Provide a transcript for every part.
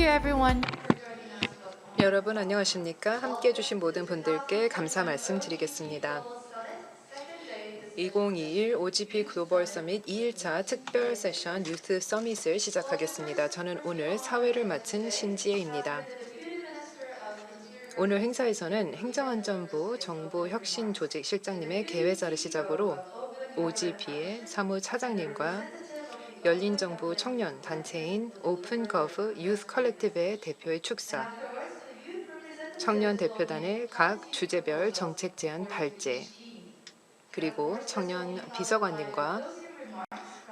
you, everyone. 여러분 안녕하십니까? 함께해 주신 모든 분들께 감사 말씀드리겠습니다. 2021 OGP 글로벌 서밋 2일차 특별 세션 유스 서밋을 시작하겠습니다. 저는 오늘 사회를 맡은 신지혜입니다. 오늘 행사에서는 행정안전부 정부혁신조직실장님의 개회사를 시작으로 OGP의 사무차장님과 열린정부 청년 단체인 오픈거브 유스 컬렉티브의 대표의 축사, 청년 대표단의 각 주제별 정책 제안 발제, 그리고 청년 비서관님과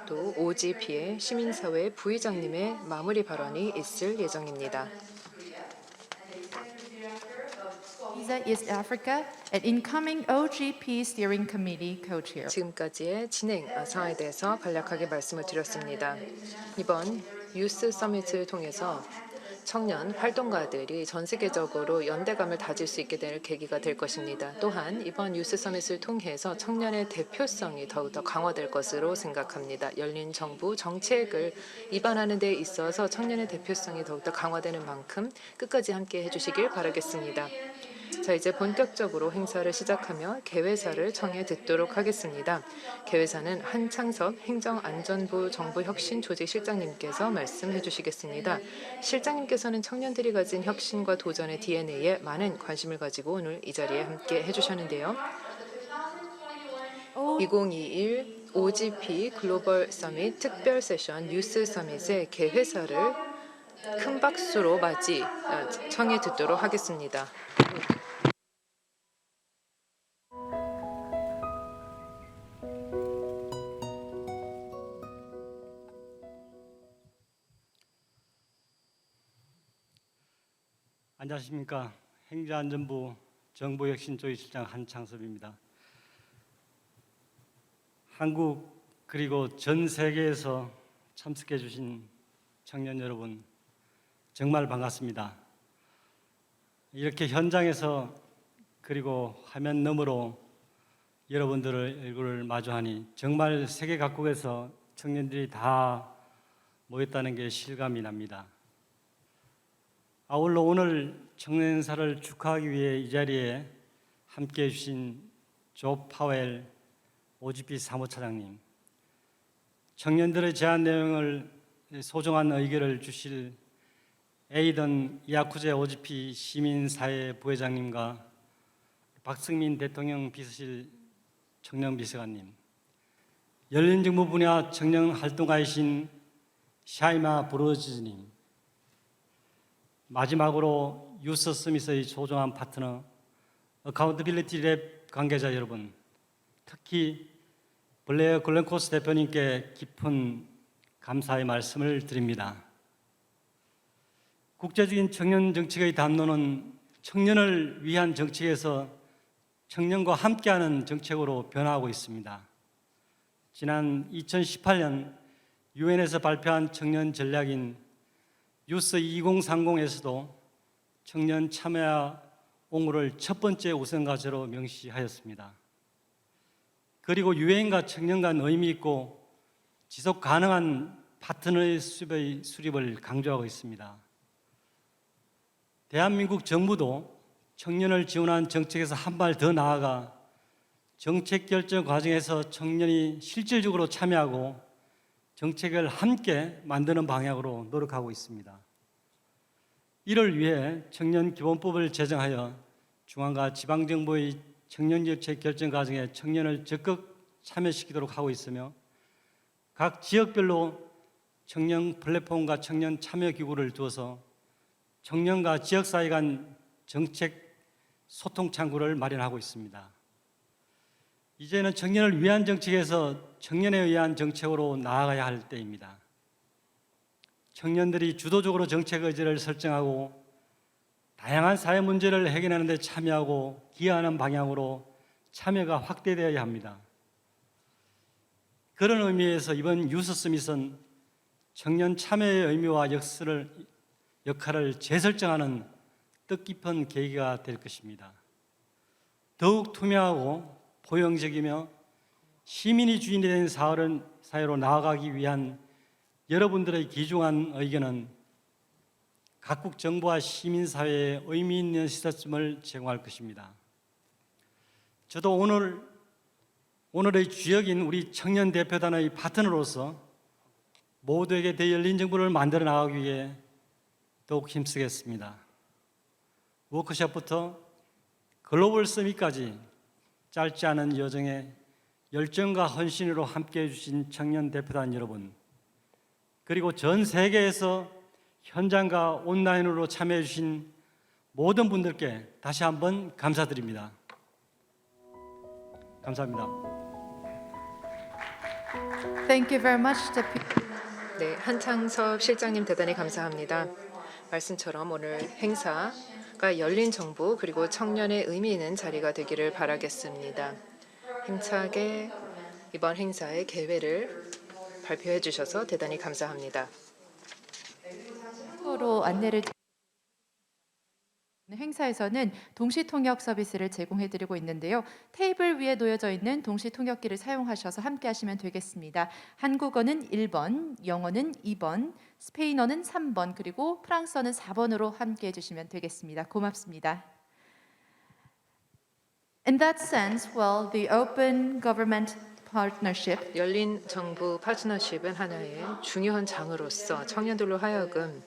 또 OGP의 시민사회 부의장님의 마무리 발언이 있을 예정입니다. Visa East Africa and incoming OGP Steering Committee co-chair. 지금까지의 진행 상황에 대해서 간략하게 말씀을 드렸습니다. 이번 유스 서밋을 통해서 청년 활동가들이 전 세계적으로 연대감을 다질 수 있게 될 계기가 될 것입니다. 또한 이번 유스 서밋을 통해서 청년의 대표성이 더욱더 강화될 것으로 생각합니다. 열린 정부 정책을 입안하는 데 있어서 청년의 대표성이 더욱더 강화되는 만큼 끝까지 함께 해주시길 바라겠습니다. 자, 이제 본격적으로 행사를 시작하며 개회사를 청해 듣도록 하겠습니다. 개회사는 한창섭 행정안전부 정부혁신조직실장님께서 말씀해 주시겠습니다. 실장님께서는 청년들이 가진 혁신과 도전의 DNA에 많은 관심을 가지고 오늘 이 자리에 함께 해주셨는데요. 2021 OGP 글로벌 서밋 특별 세션 유스 서밋의 개회사를 큰 박수로 청해 듣도록 하겠습니다. 안녕하십니까. 행정안전부 정부혁신조직실장 한창섭입니다. 한국 그리고 전 세계에서 참석해 주신 청년 여러분 정말 반갑습니다. 이렇게 현장에서 그리고 화면 너머로 여러분들의 얼굴을 마주하니 정말 세계 각국에서 청년들이 다 모였다는 게 실감이 납니다. 아울러 오늘 청년사를 축하하기 위해 이 자리에 함께해 주신 조 파웰 OGP 사무차장님, 청년들의 제안 내용을 소중한 의견을 주실 에이던 이아쿠제 OGP 시민사회 부회장님과 박승민 대통령 비서실 청년비서관님, 열린정부 분야 청년 활동가이신 샤이마 브로즈님, 마지막으로 유스 서밋의 소중한 파트너 어카운터빌리티 랩 관계자 여러분, 특히 블레어 글렌코스 대표님께 깊은 감사의 말씀을 드립니다. 국제적인 청년 정책의 담론은 청년을 위한 정책에서 청년과 함께하는 정책으로 변화하고 있습니다. 지난 2018년 유엔에서 발표한 청년 전략인 유스 2030에서도 청년 참여와 옹호를 첫 번째 우선 과제로 명시하였습니다. 그리고 유엔과 청년 간 의미 있고 지속 가능한 파트너십의 수립을 강조하고 있습니다. 대한민국 정부도 청년을 지원한 정책에서 한 발 더 나아가 정책 결정 과정에서 청년이 실질적으로 참여하고 정책을 함께 만드는 방향으로 노력하고 있습니다. 이를 위해 청년기본법을 제정하여 중앙과 지방정부의 청년정책 결정 과정에 청년을 적극 참여시키도록 하고 있으며 각 지역별로 청년 플랫폼과 청년 참여기구를 두어서 청년과 지역사회 간 정책 소통 창구를 마련하고 있습니다. 이제는 청년을 위한 정책에서 청년에 의한 정책으로 나아가야 할 때입니다. 청년들이 주도적으로 정책 의지를 설정하고 다양한 사회 문제를 해결하는 데 참여하고 기여하는 방향으로 참여가 확대되어야 합니다. 그런 의미에서 이번 유스 서밋은 청년 참여의 의미와 역할을 재설정하는 뜻깊은 계기가 될 것입니다. 더욱 투명하고 포용적이며 시민이 주인이 된 사회로 나아가기 위한 여러분들의 귀중한 의견은 각국 정부와 시민사회에 의미 있는 시사점을 제공할 것입니다. 저도 오늘의 주역인 우리 청년 대표단의 파트너로서 모두에게 더 열린 정부를 만들어 나가기 위해 더욱 힘쓰겠습니다. 워크숍부터 글로벌 서밋까지 짧지 않은 여정에 열정과 헌신으로 함께해 주신 청년 대표단 여러분, 그리고 전 세계에서 현장과 온라인으로 참여해 주신 모든 분들께 다시 한번 감사드립니다. 감사합니다. Thank you very much. 네, 한창섭 실장님 대단히 감사합니다. 말씀처럼 오늘 행사가 열린 정부 그리고 청년의 의미 있는 자리가 되기를 바라겠습니다. 힘차게 이번 행사의 개회를 발표해 주셔서 대단히 감사합니다. 참고로 안내를 행사에서는 동시통역 서비스를 제공해드리고 있는데요. 테이블 위에 놓여져 있는 동시통역기를 사용하셔서 함께 하시면 되겠습니다. 한국어는 1번, 영어는 2번, 스페인어는 3번, 그리고 프랑스어는 4번으로 함께 해주시면 되겠습니다. 고맙습니다. In that sense, well, the Open Government Partnership 열린 정부 파트너십은 하나의 중요한 장으로서 청년들로 하여금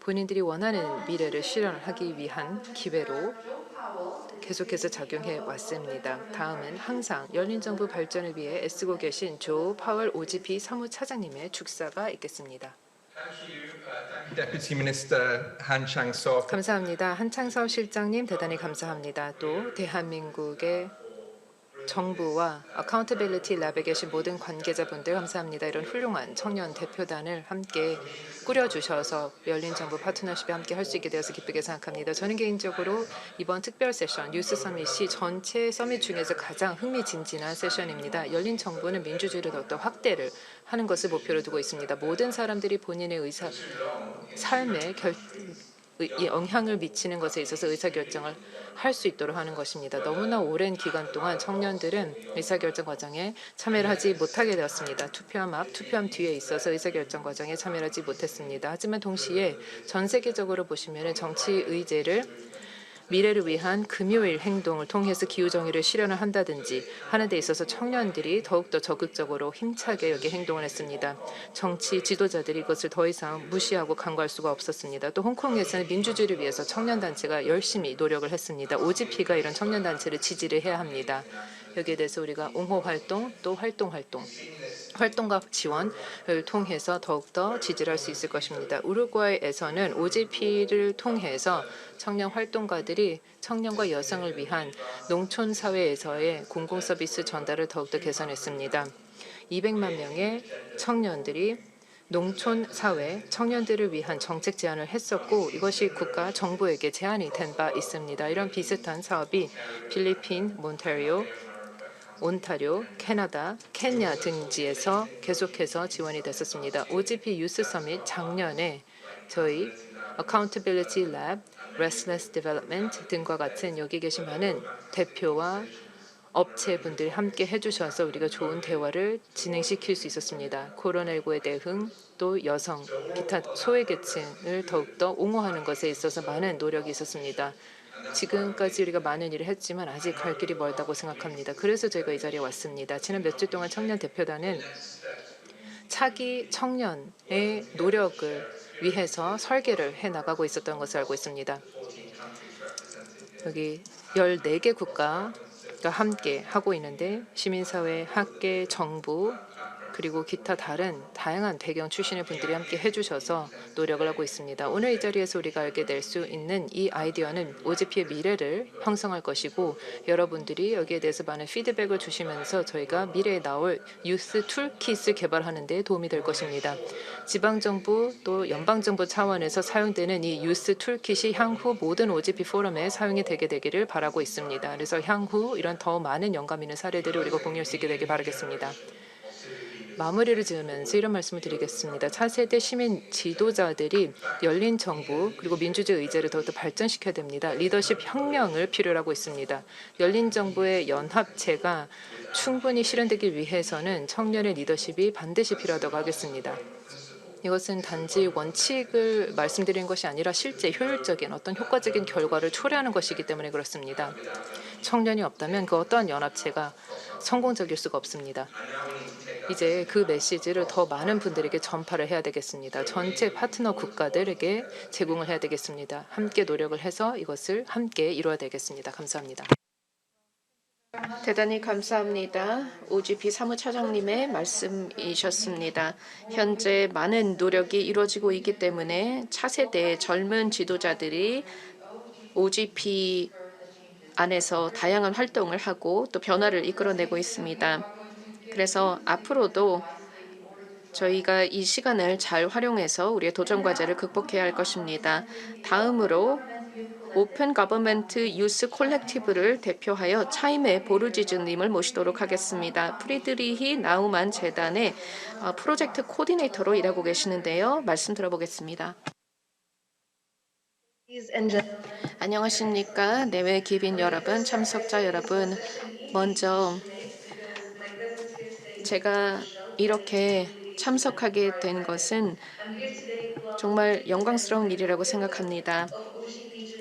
본인들이 원하는 미래를 실현하기 위한 기회로 계속해서 작용해 왔습니다. 다음은 항상 열린 정부 발전을 위해 애쓰고 계신 조 파월 OGP 사무차장님의 축사가 있겠습니다. Deputy Minister Han Chang-seok. 감사합니다. 한창섭 실장님 대단히 감사합니다. 또 대한민국의 정부와 어카운터빌리티 랩에 계신 모든 관계자분들 감사합니다. 이런 훌륭한 청년 대표단을 함께 꾸려주셔서 열린 정부 파트너십에 함께 할 수 있게 되어서 기쁘게 생각합니다. 저는 개인적으로 이번 특별 세션 뉴스 서밋이 전체 서밋 중에서 가장 흥미진진한 세션입니다. 열린 정부는 민주주의를 더욱더 확대를 하는 것을 목표로 두고 있습니다. 모든 사람들이 본인의 삶에 영향을 미치는 것에 있어서 의사결정을 할 수 있도록 하는 것입니다. 너무나 오랜 기간 동안 청년들은 의사결정 과정에 참여를 하지 못하게 되었습니다. 투표함 앞, 투표함 뒤에 있어서 의사결정 과정에 참여를 하지 못했습니다. 하지만 동시에 전 세계적으로 보시면 정치 의제를 미래를 위한 금요일 행동을 통해서 기후정의를 실현을 한다든지 하는 데 있어서 청년들이 더욱더 적극적으로 힘차게 여기 행동을 했습니다. 정치 지도자들이 이것을 더 이상 무시하고 간과할 수가 없었습니다. 또 홍콩에서는 민주주의를 위해서 청년단체가 열심히 노력을 했습니다. OGP가 이런 청년단체를 지지를 해야 합니다. 여기에 대해서 우리가 옹호 활동, 또 활동과 지원을 통해서 더욱더 지지를 할 수 있을 것입니다. 우루과이에서는 OGP를 통해서 청년 활동가들이 청년과 여성을 위한 농촌 사회에서의 공공 서비스 전달을 더욱더 개선했습니다. 200만 명의 청년들이 농촌 사회 청년들을 위한 정책 제안을 했었고 이것이 국가 정부에게 제안이 된 바 있습니다. 이런 비슷한 사업이 필리핀, 온타리오, 캐나다, 케냐 등지에서 계속해서 지원이 됐었습니다. OGP 유스 서밋 작년에 저희 Accountability Lab, Restless Development 등과 같은 여기 계신 많은 대표와 업체분들이 함께 해주셔서 우리가 좋은 대화를 진행시킬 수 있었습니다. 코로나19에 대응, 또 여성, 기타 소외계층을 더욱더 옹호하는 것에 있어서 많은 노력이 있었습니다. 지금까지 우리가 많은 일을 했지만 아직 갈 길이 멀다고 생각합니다. 그래서 저희가 이 자리에 왔습니다. 지난 몇 주 동안 청년 대표단은 차기 청년의 노력을 위해서 설계를 해나가고 있었던 것을 알고 있습니다. 여기 14개 국가가 함께 하고 있는데 시민사회, 학계, 정부 그리고 기타 다양한 배경 출신의 분들이 함께 해주셔서 노력을 하고 있습니다. 오늘 이 자리에서 우리가 알게 될 수 있는 이 아이디어는 OGP의 미래를 형성할 것이고 여러분들이 여기에 대해서 많은 피드백을 주시면서 저희가 미래에 나올 유스 툴킷을 개발하는 데 도움이 될 것입니다. 지방정부 또 연방정부 차원에서 사용되는 이 유스 툴킷이 향후 모든 OGP 포럼에 사용이 되기를 바라고 있습니다. 그래서 향후 이런 더 많은 영감 있는 사례들을 우리가 공유할 수 있게 되길 바라겠습니다. 마무리를 지으면서 이런 말씀을 드리겠습니다. 차세대 시민 지도자들이 열린 정부 그리고 민주주의 의제를 더욱더 발전시켜야 됩니다. 리더십 혁명을 필요로 하고 있습니다. 열린 정부의 연합체가 충분히 실현되기 위해서는 청년의 리더십이 반드시 필요하다고 하겠습니다. 이것은 단지 원칙을 말씀드리는 것이 아니라 실제 효율적인 어떤 효과적인 결과를 초래하는 것이기 때문에 그렇습니다. 청년이 없다면 그 어떠한 연합체가 성공적일 수가 없습니다. 이제 그 메시지를 더 많은 분들에게 전파를 해야 되겠습니다. 전체 파트너 국가들에게 제공을 해야 되겠습니다. 함께 노력을 해서 이것을 함께 이루어야 되겠습니다. 감사합니다. 대단히 감사합니다. OGP 사무차장님의 말씀이셨습니다. 현재 많은 노력이 이루어지고 있기 때문에 차세대 젊은 지도자들이 OGP 안에서 다양한 활동을 하고 또 변화를 이끌어내고 있습니다. 그래서 앞으로도 저희가 이 시간을 잘 활용해서 우리의 도전 과제를 극복해야 할 것입니다. 다음으로 오픈 거버먼트 유스 콜렉티브를 대표하여 차이메 보르지즈님을 모시도록 하겠습니다. 프리드리히 나우만 재단의 프로젝트 코디네이터로 일하고 계시는데요. 말씀 들어보겠습니다. 안녕하십니까. 내외 기빈 여러분, 참석자 여러분. 먼저 제가 이렇게 참석하게 된 것은 정말 영광스러운 일이라고 생각합니다.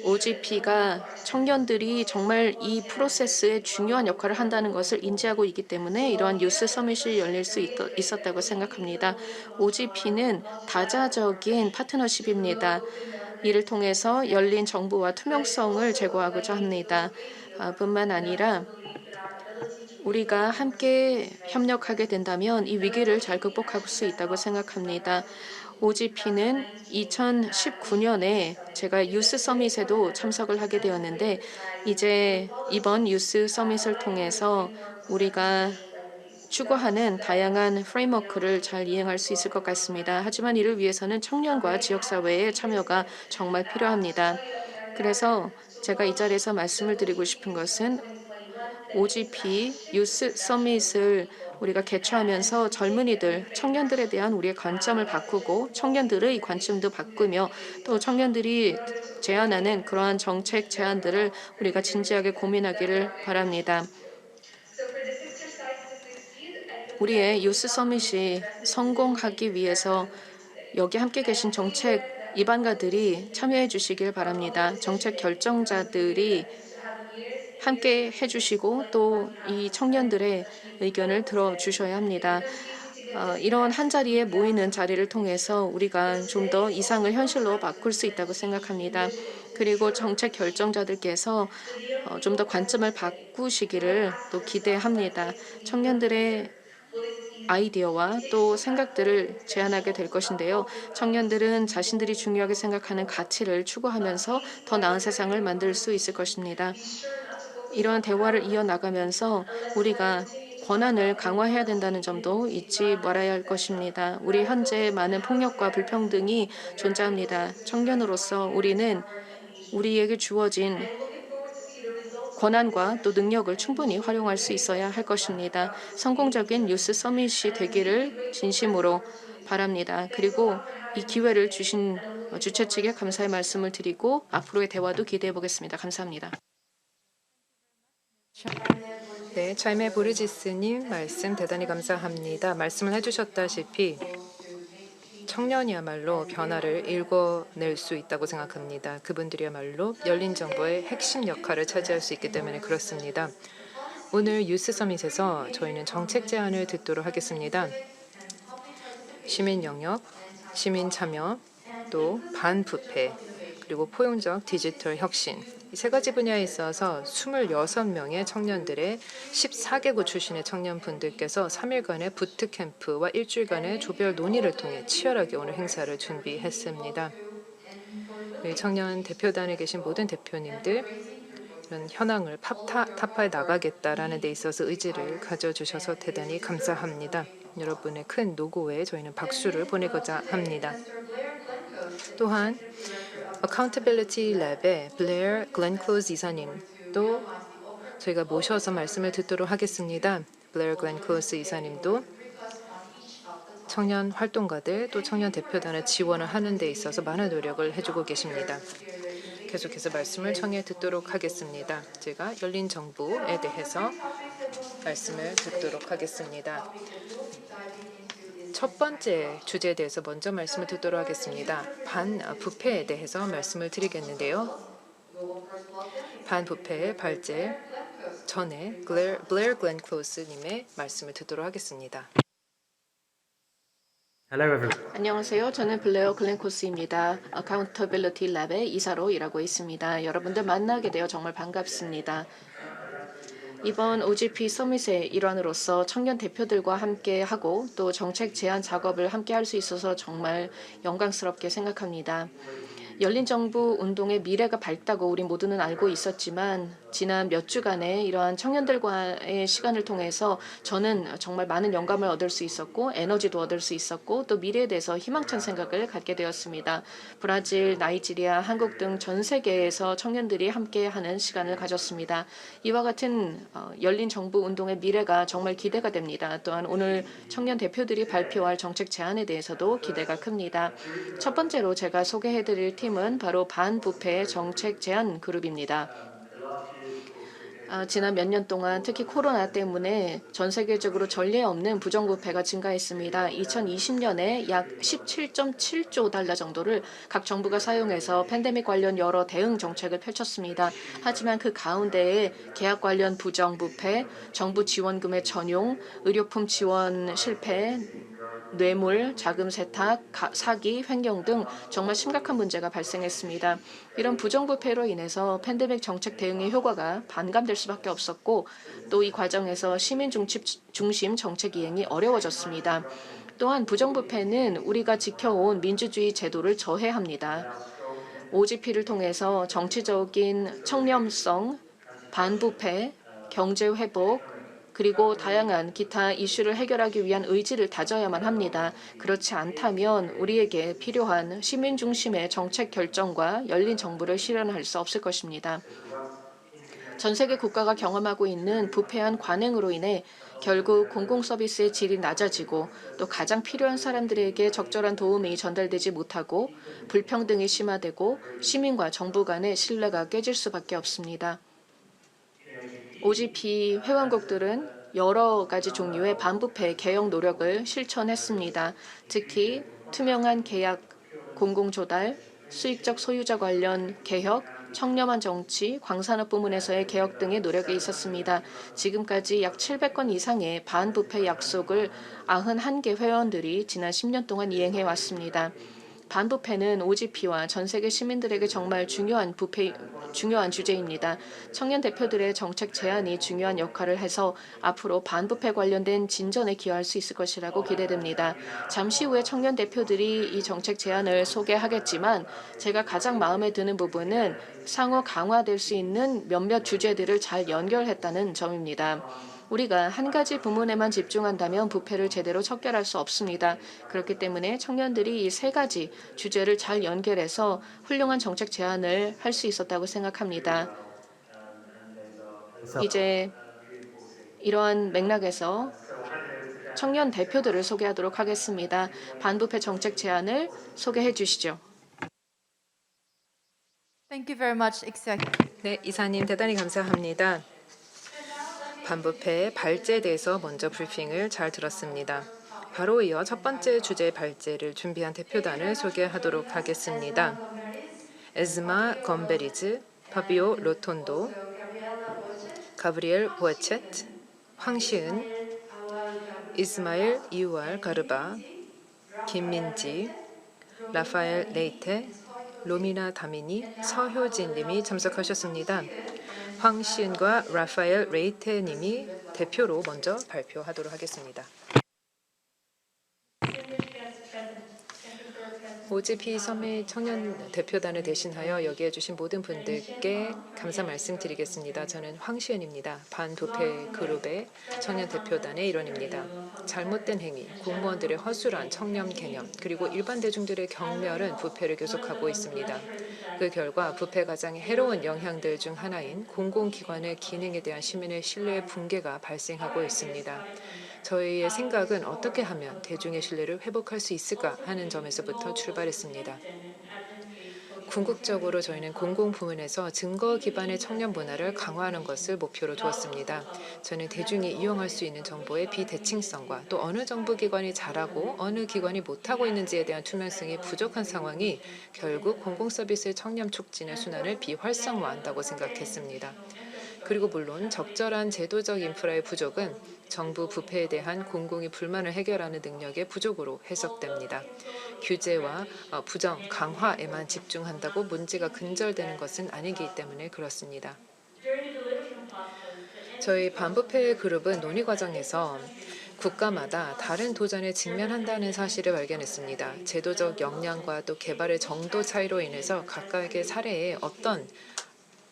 OGP가 청년들이 정말 이 프로세스에 중요한 역할을 한다는 것을 인지하고 있기 때문에 이러한 유스 서밋이 열릴 수 있었다고 생각합니다. OGP는 다자적인 파트너십입니다. 이를 통해서 열린 정보와 투명성을 제고하고자 합니다. 뿐만 아니라 우리가 함께 협력하게 된다면 이 위기를 잘 극복할 수 있다고 생각합니다. OGP는 2019년에 제가 유스 서밋에도 참석을 하게 되었는데 이제 이번 유스 서밋을 통해서 우리가 추구하는 다양한 프레임워크를 잘 이행할 수 있을 것 같습니다. 하지만 이를 위해서는 청년과 지역사회의 참여가 정말 필요합니다. 그래서 제가 이 자리에서 말씀을 드리고 싶은 것은 OGP 유스 서밋을 우리가 개최하면서 젊은이들, 청년들에 대한 우리의 관점을 바꾸고 청년들의 관점도 바꾸며 또 청년들이 제안하는 그러한 정책 제안들을 우리가 진지하게 고민하기를 바랍니다. 우리의 유스 서밋이 성공하기 위해서 여기 함께 계신 정책 입안가들이 참여해 주시길 바랍니다. 정책 결정자들이 함께 해주시고 또 이 청년들의 의견을 들어주셔야 합니다. 이런 한자리에 모이는 자리를 통해서 우리가 좀 더 이상을 현실로 바꿀 수 있다고 생각합니다. 그리고 정책 결정자들께서 좀 더 관점을 바꾸시기를 또 기대합니다. 청년들의 아이디어와 또 생각들을 제안하게 될 것인데요. 청년들은 자신들이 중요하게 생각하는 가치를 추구하면서 더 나은 세상을 만들 수 있을 것입니다. 이러한 대화를 이어나가면서 우리가 권한을 강화해야 된다는 점도 잊지 말아야 할 것입니다. 우리 현재 많은 폭력과 불평등이 존재합니다. 청년으로서 우리는 우리에게 주어진 권한과 또 능력을 충분히 활용할 수 있어야 할 것입니다. 성공적인 유스 서밋이 되기를 진심으로 바랍니다. 그리고 이 기회를 주신 주최 측에 감사의 말씀을 드리고 앞으로의 대화도 기대해 보겠습니다. 감사합니다. 네, 차이메 보르지스님 말씀 대단히 감사합니다. 말씀을 해주셨다시피 청년이야말로 변화를 읽어낼 수 있다고 생각합니다. 그분들이야말로 열린 정보의 핵심 역할을 차지할 수 있기 때문에 그렇습니다. 오늘 유스 서밋에서 저희는 정책 제안을 듣도록 하겠습니다. 시민 영역, 시민 참여, 또 반부패, 그리고 포용적 디지털 혁신 이 세 가지 분야에 있어서 26명의 청년들의 14개국 출신의 청년분들께서 3일간의 부트캠프와 일주일간의 조별 논의를 통해 치열하게 오늘 행사를 준비했습니다. 청년 대표단에 계신 모든 대표님들 이런 현황을 타파해 나가겠다라는 데 있어서 의지를 가져주셔서 대단히 감사합니다. 여러분의 큰 노고에 저희는 박수를 보내고자 합니다. 또한 Accountability Lab의 블레어 글렌클로즈 이사님도 저희가 모셔서 말씀을 듣도록 하겠습니다. 블레어 글렌클로즈 이사님도 청년 활동가들 또 청년 대표단을 지원을 하는 데 있어서 많은 노력을 해주고 계십니다. 계속해서 말씀을 청해 듣도록 하겠습니다. 제가 열린 정부에 대해서 말씀을 듣도록 하겠습니다. 첫 번째 주제에 대해서 먼저 말씀을 듣도록 하겠습니다. 반부패에 대해서 말씀을 드리겠는데요. 반부패 발제 전에 블레어 글렌 클로스님의 말씀을 듣도록 하겠습니다. Hello, everyone. 안녕하세요. 저는 블레어 글렌코스입니다. 어카운터빌리티 랩의 이사로 일하고 있습니다. 여러분들 만나게 되어 정말 반갑습니다. 이번 OGP 서밋의 일환으로서 청년 대표들과 함께 하고 또 정책 제안 작업을 함께 할 수 있어서 정말 영광스럽게 생각합니다. 열린 정부 운동의 미래가 밝다고 우리 모두는 알고 있었지만 지난 몇 주간의 이러한 청년들과의 시간을 통해서 저는 정말 많은 영감을 얻을 수 있었고 에너지도 얻을 수 있었고 또 미래에 대해서 희망찬 생각을 갖게 되었습니다. 브라질, 나이지리아, 한국 등 전 세계에서 청년들이 함께하는 시간을 가졌습니다. 이와 같은 열린 정부 운동의 미래가 정말 기대가 됩니다. 또한 오늘 청년 대표들이 발표할 정책 제안에 대해서도 기대가 큽니다. 첫 번째로 제가 소개해드릴 팀은 바로 반부패 정책 제안 그룹입니다. 지난 몇 년 동안 특히 코로나 때문에 전 세계적으로 전례 없는 부정부패가 증가했습니다. 2020년에 약 17.7조 달러 정도를 각 정부가 사용해서 팬데믹 관련 여러 대응 정책을 펼쳤습니다. 하지만 그 가운데에 계약 관련 부정부패, 정부 지원금의 전용, 의료품 지원 실패, 뇌물, 자금 세탁, 사기, 횡령 등 정말 심각한 문제가 발생했습니다. 이런 부정부패로 인해서 팬데믹 정책 대응의 효과가 반감될 수밖에 없었고 또 이 과정에서 시민 중심 정책 이행이 어려워졌습니다. 또한 부정부패는 우리가 지켜온 민주주의 제도를 저해합니다. OGP를 통해서 정치적인 청렴성, 반부패, 경제 회복, 그리고 다양한 기타 이슈를 해결하기 위한 의지를 다져야만 합니다. 그렇지 않다면 우리에게 필요한 시민 중심의 정책 결정과 열린 정부를 실현할 수 없을 것입니다. 전 세계 국가가 경험하고 있는 부패한 관행으로 인해 결국 공공서비스의 질이 낮아지고 또 가장 필요한 사람들에게 적절한 도움이 전달되지 못하고 불평등이 심화되고 시민과 정부 간의 신뢰가 깨질 수밖에 없습니다. OGP 회원국들은 여러 가지 종류의 반부패 개혁 노력을 실천했습니다. 특히 투명한 계약, 공공조달, 수익적 소유자 관련 개혁, 청렴한 정치, 광산업 부문에서의 개혁 등의 노력이 있었습니다. 지금까지 약 700건 이상의 반부패 약속을 91개 회원들이 지난 10년 동안 이행해 왔습니다. 반부패는 OGP와 전 세계 시민들에게 정말 중요한 주제입니다. 청년 대표들의 정책 제안이 중요한 역할을 해서 앞으로 반부패 관련된 진전에 기여할 수 있을 것이라고 기대됩니다. 잠시 후에 청년 대표들이 이 정책 제안을 소개하겠지만 제가 가장 마음에 드는 부분은 상호 강화될 수 있는 몇몇 주제들을 잘 연결했다는 점입니다. 우리가 한 가지 부문에만 집중한다면 부패를 제대로 척결할 수 없습니다. 그렇기 때문에 청년들이 이 세 가지 주제를 잘 연결해서 훌륭한 정책 제안을 할 수 있었다고 생각합니다. 이제 이러한 맥락에서 청년 대표들을 소개하도록 하겠습니다. 반부패 정책 제안을 소개해 주시죠. Thank you very much, Executive. 네, 이사님 대단히 감사합니다. 반부패 발제에 대해서 먼저 브리핑을 잘 들었습니다. 바로 이어 첫 번째 주제 발제를 준비한 대표단을 소개하도록 하겠습니다. 에즈마 건베리즈, 파비오 로톤도, 가브리엘 보에쳇, 황시은, 이스마일 이우알 가르바, 김민지, 라파엘 레이테, 로미나 다미니, 서효진 님이 참석하셨습니다. 황시은과 라파엘 레이테 님이 대표로 먼저 발표하도록 하겠습니다. OGP 서밋 청년 대표단을 대신하여 여기해 주신 모든 분들께 감사 말씀드리겠습니다. 저는 황시은입니다. 반부패 그룹의 청년 대표단의 일원입니다. 잘못된 행위, 공무원들의 허술한 청렴 개념, 그리고 일반 대중들의 경멸은 부패를 계속하고 있습니다. 그 결과 부패 가장의 해로운 영향들 중 하나인 공공기관의 기능에 대한 시민의 신뢰의 붕괴가 발생하고 있습니다. 저희의 생각은 어떻게 하면 대중의 신뢰를 회복할 수 있을까 하는 점에서부터 출발했습니다. 궁극적으로 저희는 공공부문에서 증거 기반의 청년 문화를 강화하는 것을 목표로 두었습니다. 저는 대중이 이용할 수 있는 정보의 비대칭성과 또 어느 정부기관이 잘하고 어느 기관이 못하고 있는지에 대한 투명성이 부족한 상황이 결국 공공서비스 청렴 촉진의 순환을 비활성화한다고 생각했습니다. 그리고 물론 적절한 제도적 인프라의 부족은 정부 부패에 대한 공공의 불만을 해결하는 능력의 부족으로 해석됩니다. 규제와 부정, 강화에만 집중한다고 문제가 근절되는 것은 아니기 때문에 그렇습니다. 저희 반부패 그룹은 논의 과정에서 국가마다 다른 도전에 직면한다는 사실을 발견했습니다. 제도적 역량과 또 개발의 정도 차이로 인해서 각각의 사례에 어떤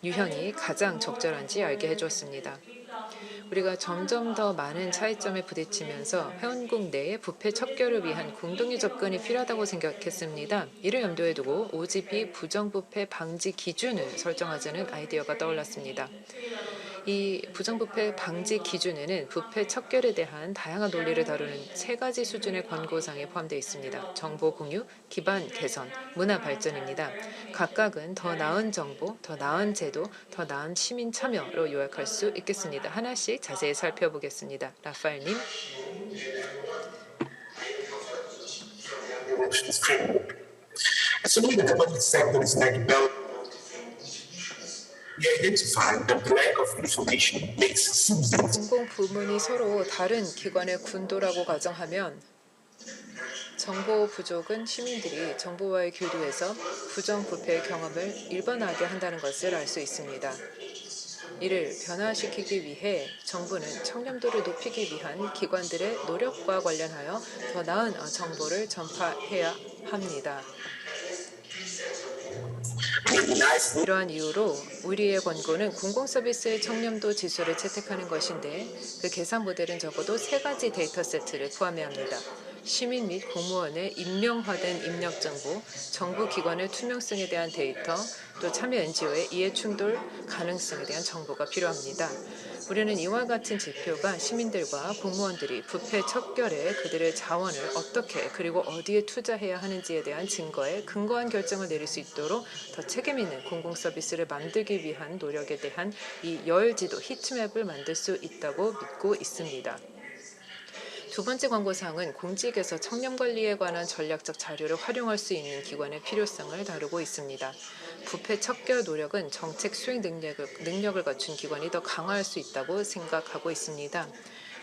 유형이 가장 적절한지 알게 해주었습니다. 우리가 점점 더 많은 차이점에 부딪히면서 회원국 내의 부패 척결을 위한 공동의 접근이 필요하다고 생각했습니다. 이를 염두에 두고 OGP 부정부패 방지 기준을 설정하자는 아이디어가 떠올랐습니다. 이 부정부패 방지 기준에는 부패 척결에 대한 다양한 논리를 다루는 3가지 수준의 권고사항이 포함되어 있습니다. 정보 공유, 기반 개선, 문화 발전입니다. 각각은 더 나은 정보, 더 나은 제도, 더 나은 시민 참여로 요약할 수 있겠습니다. 하나씩 자세히 살펴보겠습니다. 라파엘님. Assuming the government sector is like developed, we identified that the lack of information makes citizens 공공 부문이 서로 다른 기관의 군도라고 가정하면 정보 부족은 시민들이 정보와의 교류에서 부정부패의 경험을 일반화하게 한다는 것을 알 수 있습니다. 이를 변화시키기 위해 정부는 청렴도를 높이기 위한 기관들의 노력과 관련하여 더 나은 정보를 전파해야 합니다. 이러한 이유로 우리의 권고는 공공서비스의 청렴도 지수를 채택하는 것인데 그 계산 모델은 적어도 3가지 데이터 세트를 포함해야 합니다. 시민 및 공무원의 임명화된 입력 정보, 정부 기관의 투명성에 대한 데이터, 또 참여 NGO의 이해 충돌 가능성에 대한 정보가 필요합니다. 우리는 이와 같은 지표가 시민들과 공무원들이 부패 척결에 그들의 자원을 어떻게 그리고 어디에 투자해야 하는지에 대한 증거에 근거한 결정을 내릴 수 있도록 더 책임 있는 공공서비스를 만들기 위한 노력에 대한 이 열지도 히트맵을 만들 수 있다고 믿고 있습니다. 2번째 권고사항은 공직에서 청렴관리에 관한 전략적 자료를 활용할 수 있는 기관의 필요성을 다루고 있습니다. 부패 척결 노력은 정책 수행 능력을 갖춘 기관이 더 강화할 수 있다고 생각하고 있습니다.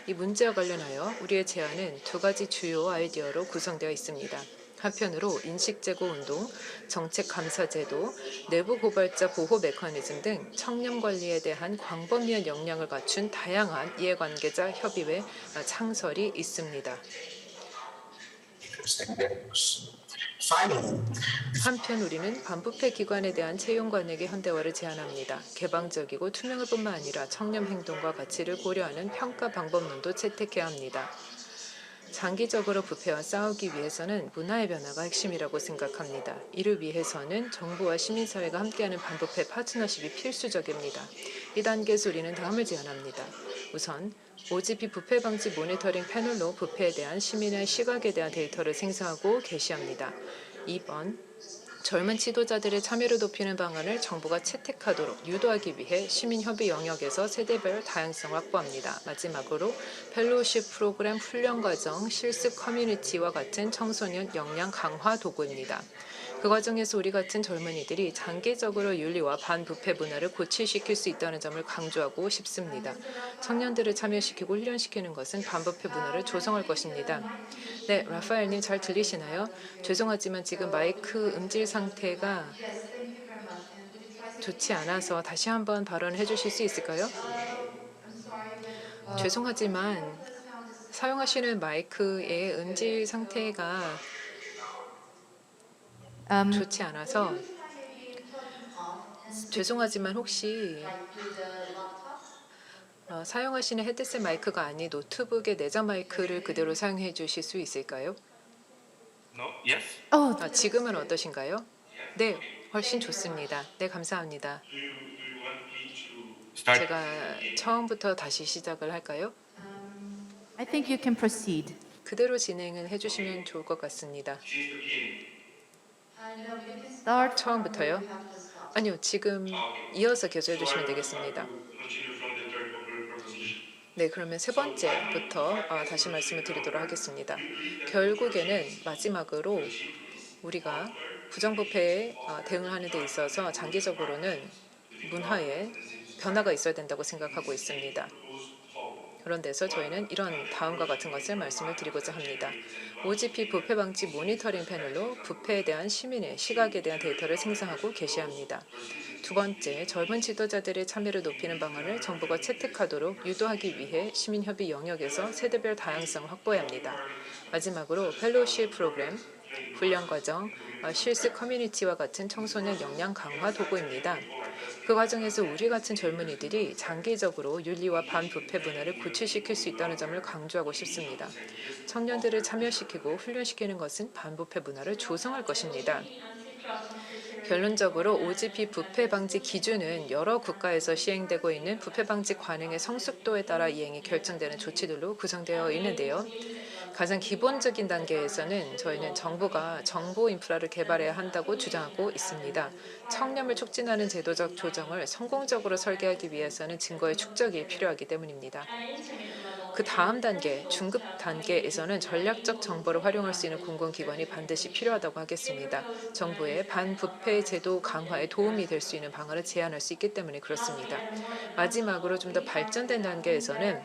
이 문제와 관련하여 우리의 제안은 2가지 주요 아이디어로 구성되어 있습니다. 한편으로 인식제고운동, 정책감사제도, 내부 고발자 보호 메커니즘 등 청렴관리에 대한 광범위한 역량을 갖춘 다양한 이해관계자 협의회 창설이 있습니다. 한편 우리는 반부패 기관에 대한 채용관액의 현대화를 제안합니다. 개방적이고 투명할 뿐만 아니라 청렴 행동과 가치를 고려하는 평가 방법론도 채택해야 합니다. 장기적으로 부패와 싸우기 위해서는 문화의 변화가 핵심이라고 생각합니다. 이를 위해서는 정부와 시민사회가 함께하는 반부패 파트너십이 필수적입니다. 이 단계에서 우리는 다음을 제안합니다. 우선 OGP 부패 방지 모니터링 패널로 부패에 대한 시민의 시각에 대한 데이터를 생성하고 게시합니다. 2번, 젊은 지도자들의 참여를 높이는 방안을 정부가 채택하도록 유도하기 위해 시민협의 영역에서 세대별 다양성을 확보합니다. 마지막으로 펠로우십 프로그램 훈련과정, 실습 커뮤니티와 같은 청소년 역량 강화 도구입니다. 그 과정에서 우리 같은 젊은이들이 장기적으로 윤리와 반부패 문화를 고취시킬 수 있다는 점을 강조하고 싶습니다. 청년들을 참여시키고 훈련시키는 것은 반부패 문화를 조성할 것입니다. 네, 라파엘님 잘 들리시나요? 죄송하지만 지금 마이크 음질 상태가 좋지 않아서 다시 한번 발언해 주실 수 있을까요? 죄송하지만 사용하시는 마이크의 음질 상태가 좋지 않아서 죄송하지만 혹시 사용하시는 헤드셋 마이크가 아닌 노트북의 내장 마이크를 그대로 사용해 주실 수 있을까요? No, yes. 지금은 어떠신가요? 네, 훨씬 좋습니다. 네, 감사합니다. Start. 제가 처음부터 다시 시작을 할까요? I think you can proceed. 그대로 진행을 해주시면 좋을 것 같습니다. Start. 처음부터요? 아니요, 지금 이어서 계속 해주시면 되겠습니다. 네, 그러면 세 번째부터 다시 말씀을 드리도록 하겠습니다. 결국에는 마지막으로 우리가 부정부패에 대응을 하는 데 있어서 장기적으로는 문화에 변화가 있어야 된다고 생각하고 있습니다. 그런 데서 저희는 이런 다음과 같은 것을 말씀을 드리고자 합니다. OGP 부패 방지 모니터링 패널로 부패에 대한 시민의 시각에 대한 데이터를 생성하고 게시합니다. 두 번째, 젊은 지도자들의 참여를 높이는 방안을 정부가 채택하도록 유도하기 위해 시민협의 영역에서 세대별 다양성을 확보해야 합니다. 마지막으로 펠로우십 프로그램, 훈련과정, 실습 커뮤니티와 같은 청소년 역량 강화 도구입니다. 그 과정에서 우리 같은 젊은이들이 장기적으로 윤리와 반부패 문화를 구축시킬 수 있다는 점을 강조하고 싶습니다. 청년들을 참여시키고 훈련시키는 것은 반부패 문화를 조성할 것입니다. 결론적으로 OGP 부패 방지 기준은 여러 국가에서 시행되고 있는 부패 방지 관행의 성숙도에 따라 이행이 결정되는 조치들로 구성되어 있는데요. 가장 기본적인 단계에서는 저희는 정부가 정보 인프라를 개발해야 한다고 주장하고 있습니다. 청렴을 촉진하는 제도적 조정을 성공적으로 설계하기 위해서는 증거의 축적이 필요하기 때문입니다. 그 다음 단계, 중급 단계에서는 전략적 정보를 활용할 수 있는 공공기관이 반드시 필요하다고 하겠습니다. 정부의 반부패 제도 강화에 도움이 될 수 있는 방안을 제안할 수 있기 때문에 그렇습니다. 마지막으로 좀 더 발전된 단계에서는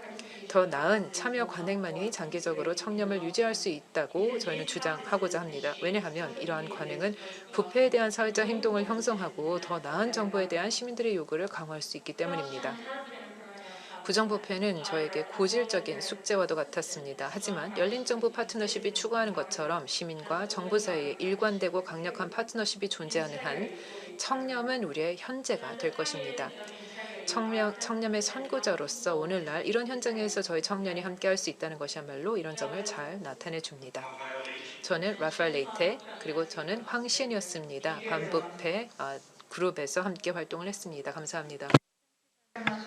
더 나은 참여 관행만이 장기적으로 청렴을 유지할 수 있다고 저희는 주장하고자 합니다. 왜냐하면 이러한 관행은 부패에 대한 사회적 행동을 형성하고 더 나은 정보에 대한 시민들의 요구를 강화할 수 있기 때문입니다. 부정부패는 저에게 고질적인 숙제와도 같았습니다. 하지만 열린정부 파트너십이 추구하는 것처럼 시민과 정부 사이에 일관되고 강력한 파트너십이 존재하는 한 청렴은 우리의 현재가 될 것입니다. 청렴의 선구자로서 오늘날 이런 현장에서 저희 청년이 함께할 수 있다는 것이야말로 이런 점을 잘 나타내 줍니다. 저는 라파엘 레이테 그리고 저는 황신이었습니다. 반부패 그룹에서 함께 활동을 했습니다. 감사합니다.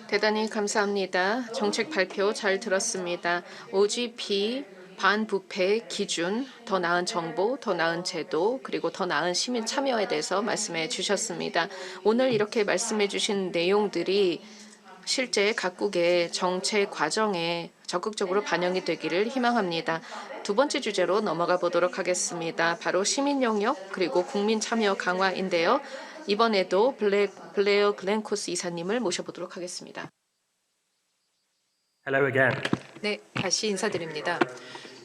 대단히 감사합니다. 정책 발표 잘 들었습니다. OGP 반부패 기준, 더 나은 정보, 더 나은 제도, 그리고 더 나은 시민 참여에 대해서 말씀해 주셨습니다. 오늘 이렇게 말씀해 주신 내용들이 실제 각국의 정책 과정에 적극적으로 반영이 되기를 희망합니다. 두 번째 주제로 넘어가 보도록 하겠습니다. 바로 시민 영역 그리고 국민 참여 강화인데요. 이번에도 블레어 글렌코스 이사님을 모셔보도록 하겠습니다. Hello again. 네, 다시 인사드립니다.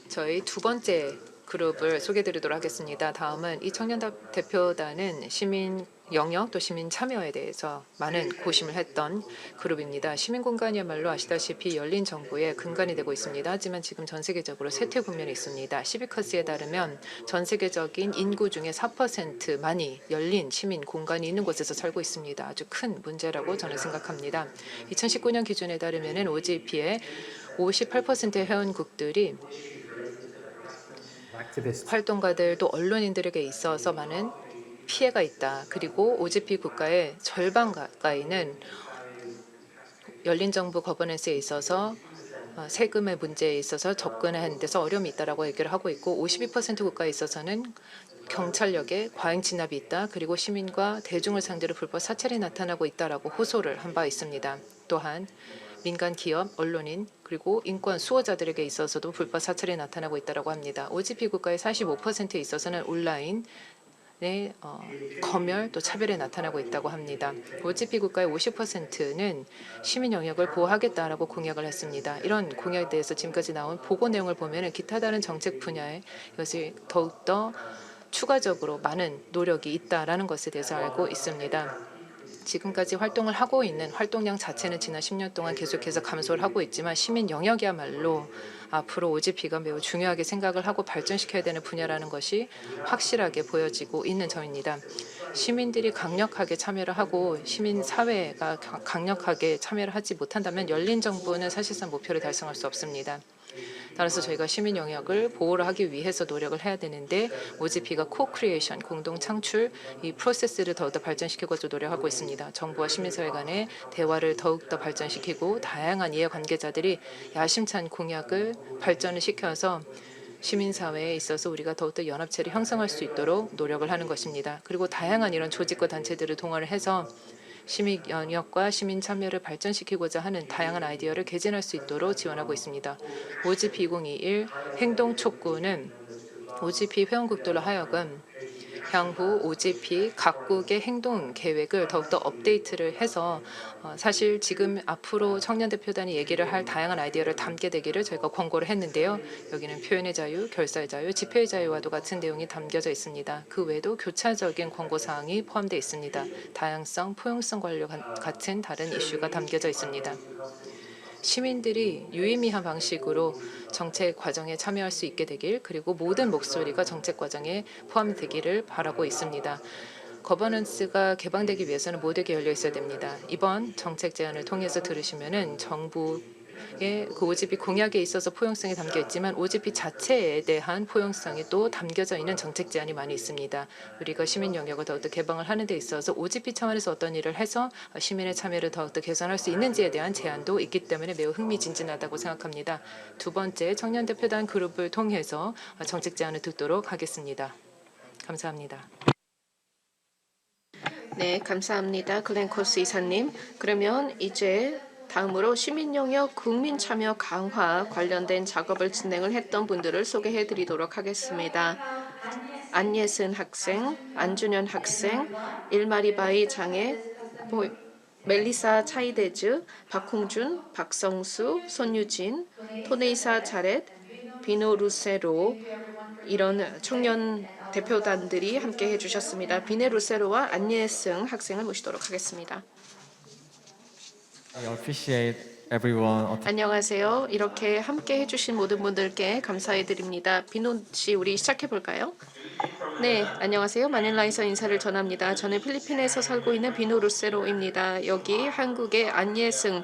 저희 두 번째 그룹을 소개드리도록 하겠습니다. 다음은 이 청년 대표단은 시민 영역 또 시민 참여에 대해서 많은 고심을 했던 그룹입니다. 시민 공간이야말로 아시다시피 열린 정부의 근간이 되고 있습니다. 하지만 지금 전 세계적으로 쇠퇴 국면에 있습니다. 시비커스에 따르면 전 세계적인 인구 중에 4%만이 열린 시민 공간이 있는 곳에서 살고 있습니다. 아주 큰 문제라고 저는 생각합니다. 2019년 기준에 따르면 OGP의 58%의 회원국들이 활동가들 또 언론인들에게 있어서 많은 피해가 있다. 그리고 OGP 국가의 절반 가까이는 열린 정부 거버넌스에 있어서 세금의 문제에 있어서 접근하는 데서 어려움이 있다라고 얘기를 하고 있고 52% 국가에 있어서는 경찰력에 과잉 진압이 있다. 그리고 시민과 대중을 상대로 불법 사찰이 나타나고 있다라고 호소를 한 바 있습니다. 또한 민간 기업, 언론인 그리고 인권 수호자들에게 있어서도 불법 사찰이 나타나고 있다라고 합니다. OGP 국가의 45%에 있어서는 온라인 검열 또 차별에 나타나고 있다고 합니다. OGP 국가의 50%는 시민 영역을 보호하겠다라고 공약을 했습니다. 이런 공약에 대해서 지금까지 나온 보고 내용을 보면 기타 다른 정책 분야에 이것이 더욱더 추가적으로 많은 노력이 있다라는 것에 대해서 알고 있습니다. 지금까지 활동을 하고 있는 활동량 자체는 지난 10년 동안 계속해서 감소를 하고 있지만 시민 영역이야말로 앞으로 OGP가 매우 중요하게 생각을 하고 발전시켜야 되는 분야라는 것이 확실하게 보여지고 있는 점입니다. 시민들이 강력하게 참여를 하고 시민사회가 강력하게 참여를 하지 못한다면 열린 정부는 사실상 목표를 달성할 수 없습니다. 따라서 저희가 시민 영역을 보호를 하기 위해서 노력을 해야 되는데 OGP가 코크리에이션, 공동 창출 이 프로세스를 더욱더 발전시키고 노력하고 있습니다. 정부와 시민사회 간의 대화를 더욱더 발전시키고 다양한 이해관계자들이 야심찬 공약을 발전을 시켜서 시민사회에 있어서 우리가 더욱더 연합체를 형성할 수 있도록 노력을 하는 것입니다. 그리고 다양한 이런 조직과 단체들을 동원을 해서 시민 영역과 시민 참여를 발전시키고자 하는 다양한 아이디어를 개진할 수 있도록 지원하고 있습니다. OGP 2021 행동 촉구는 OGP 회원국들로 하여금 향후 OGP 각국의 행동 계획을 더욱더 업데이트를 해서 사실 지금 앞으로 청년 대표단이 얘기를 할 다양한 아이디어를 담게 되기를 저희가 권고를 했는데요. 여기는 표현의 자유, 결사의 자유, 집회의 자유와도 같은 내용이 담겨져 있습니다. 그 외에도 교차적인 권고 사항이 포함되어 있습니다. 다양성, 포용성 관련 같은 다른 이슈가 담겨져 있습니다. 시민들이 유의미한 방식으로 정책 과정에 참여할 수 있게 되길, 그리고 모든 목소리가 정책 과정에 포함되기를 바라고 있습니다. 거버넌스가 개방되기 위해서는 모두에게 열려 있어야 됩니다. 이번 정책 제안을 통해서 들으시면은 정부의 그 OGP 공약에 있어서 포용성이 담겨 있지만 OGP 자체에 대한 포용성이 또 담겨져 있는 정책 제안이 많이 있습니다. 우리가 시민 영역을 더욱더 개방을 하는 데 있어서 OGP 차원에서 어떤 일을 해서 시민의 참여를 더욱더 개선할 수 있는지에 대한 제안도 있기 때문에 매우 흥미진진하다고 생각합니다. 두 번째, 청년 대표단 그룹을 통해서 정책 제안을 듣도록 하겠습니다. 감사합니다. 네, 감사합니다. 글렌코스 이사님. 그러면 이제 다음으로 시민 영역 국민 참여 강화 관련된 작업을 진행을 했던 분들을 소개해 드리도록 하겠습니다. 안예슨 학생, 안준현 학생, 일마리바이 장애, 멜리사 차이데즈, 박홍준, 박성수, 손유진, 토네이사 자렛, 비노 루세로, 이런 청년 대표단들이 함께 해주셨습니다. 비네 루세로와 안예승 학생을 모시도록 하겠습니다. I appreciate everyone. 안녕하세요. 이렇게 함께 해주신 모든 분들께 감사해드립니다. 비노 씨, 우리 시작해 볼까요? 네, 안녕하세요. 마닐라에서 인사를 전합니다. 저는 필리핀에서 살고 있는 비노 루세로입니다. 여기 한국의 안예승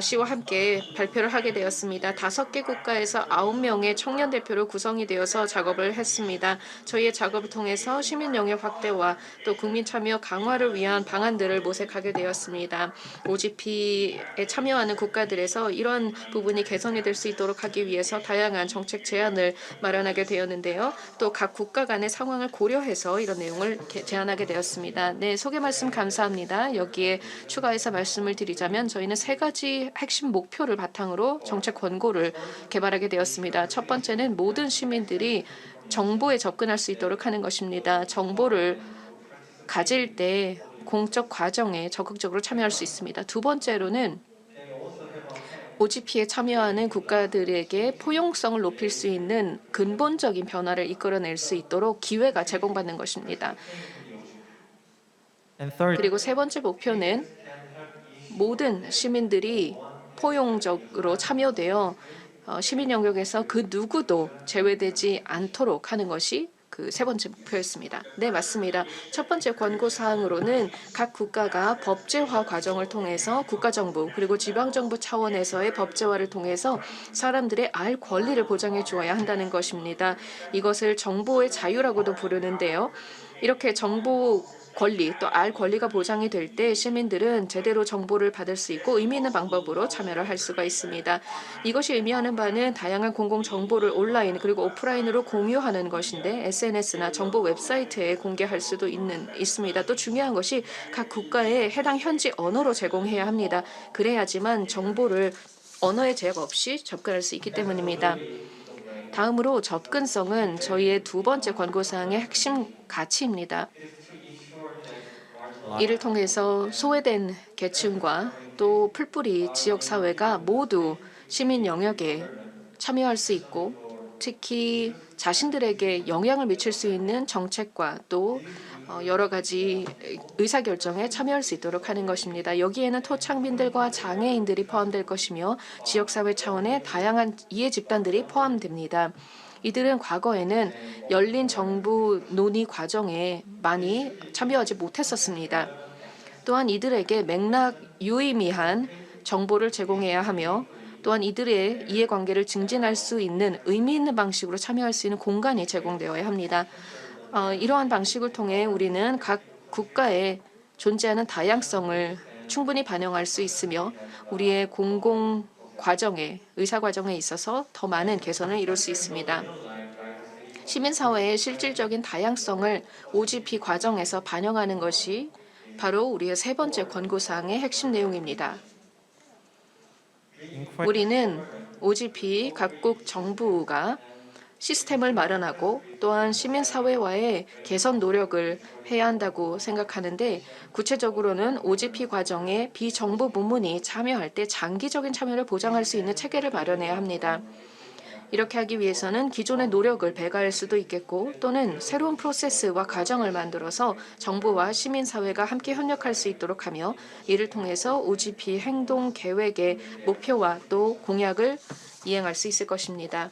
씨와 함께 발표를 하게 되었습니다. 5개 국가에서 9명의 청년 대표로 구성이 되어서 작업을 했습니다. 저희의 작업을 통해서 시민 영역 확대와 또 국민 참여 강화를 위한 방안들을 모색하게 되었습니다. OGP에 참여하는 국가들에서 이런 부분이 개선이 될 수 있도록 하기 위해서 다양한 정책 제안을 마련하게 되었는데요. 또 각 국가 간의 상황을 고려해서 이런 내용을 제안하게 되었습니다. 네, 소개 말씀 감사합니다. 여기에 추가해서 말씀을 드리자면 저희는 3가지 핵심 목표를 바탕으로 정책 권고를 개발하게 되었습니다. 첫 번째는 모든 시민들이 정보에 접근할 수 있도록 하는 것입니다. 정보를 가질 때 공적 과정에 적극적으로 참여할 수 있습니다. 두 번째로는 OGP에 참여하는 국가들에게 포용성을 높일 수 있는 근본적인 변화를 이끌어낼 수 있도록 기회가 제공받는 것입니다. And third, 그리고 세 번째 목표는 모든 시민들이 포용적으로 참여되어 시민 영역에서 그 누구도 제외되지 않도록 하는 것이 그 세 번째 목표였습니다. 네, 맞습니다. 첫 번째 권고 사항으로는 각 국가가 법제화 과정을 통해서 국가정부 그리고 지방정부 차원에서의 법제화를 통해서 사람들의 알 권리를 보장해 주어야 한다는 것입니다. 이것을 정보의 자유라고도 부르는데요. 이렇게 정보 권리 또 알 권리가 보장이 될 때 시민들은 제대로 정보를 받을 수 있고 의미 있는 방법으로 참여를 할 수가 있습니다. 이것이 의미하는 바는 다양한 공공 정보를 온라인 그리고 오프라인으로 공유하는 것인데 SNS나 정보 웹사이트에 공개할 수도 있습니다. 또 중요한 것이 각 국가의 해당 현지 언어로 제공해야 합니다. 그래야지만 정보를 언어의 제약 없이 접근할 수 있기 때문입니다. 다음으로 접근성은 저희의 두 번째 권고사항의 핵심 가치입니다. 이를 통해서 소외된 계층과 또 풀뿌리 지역사회가 모두 시민 영역에 참여할 수 있고 특히 자신들에게 영향을 미칠 수 있는 정책과 또 여러 가지 의사결정에 참여할 수 있도록 하는 것입니다. 여기에는 토착민들과 장애인들이 포함될 것이며 지역사회 차원의 다양한 이해 집단들이 포함됩니다. 이들은 과거에는 열린 정부 논의 과정에 많이 참여하지 못했었습니다. 또한 이들에게 맥락 유의미한 정보를 제공해야 하며 또한 이들의 이해관계를 증진할 수 있는 의미 있는 방식으로 참여할 수 있는 공간이 제공되어야 합니다. 이러한 방식을 통해 우리는 각 국가에 존재하는 다양성을 충분히 반영할 수 있으며 우리의 공공 과정에 의사 과정에 있어서 더 많은 개선을 이룰 수 있습니다. 시민사회의 실질적인 다양성을 OGP 과정에서 반영하는 것이 바로 우리의 세 번째 권고사항의 핵심 내용입니다. 우리는 OGP 각국 정부가 시스템을 마련하고 또한 시민사회와의 개선 노력을 해야 한다고 생각하는데 구체적으로는 OGP 과정에 비정부 부문이 참여할 때 장기적인 참여를 보장할 수 있는 체계를 마련해야 합니다. 이렇게 하기 위해서는 기존의 노력을 배가할 수도 있겠고 또는 새로운 프로세스와 과정을 만들어서 정부와 시민사회가 함께 협력할 수 있도록 하며 이를 통해서 OGP 행동 계획의 목표와 또 공약을 이행할 수 있을 것입니다.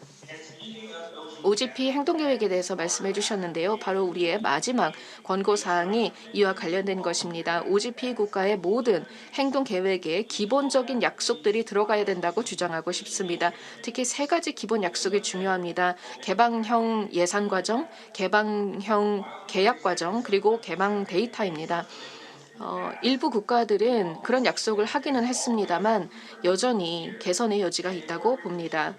OGP 행동계획에 대해서 말씀해 주셨는데요. 바로 우리의 마지막 권고사항이 이와 관련된 것입니다. OGP 국가의 모든 행동계획에 기본적인 약속들이 들어가야 된다고 주장하고 싶습니다. 특히 세 가지 기본 약속이 중요합니다. 개방형 예산 과정, 개방형 계약 과정, 그리고 개방 데이터입니다. 일부 국가들은 그런 약속을 하기는 했습니다만 여전히 개선의 여지가 있다고 봅니다.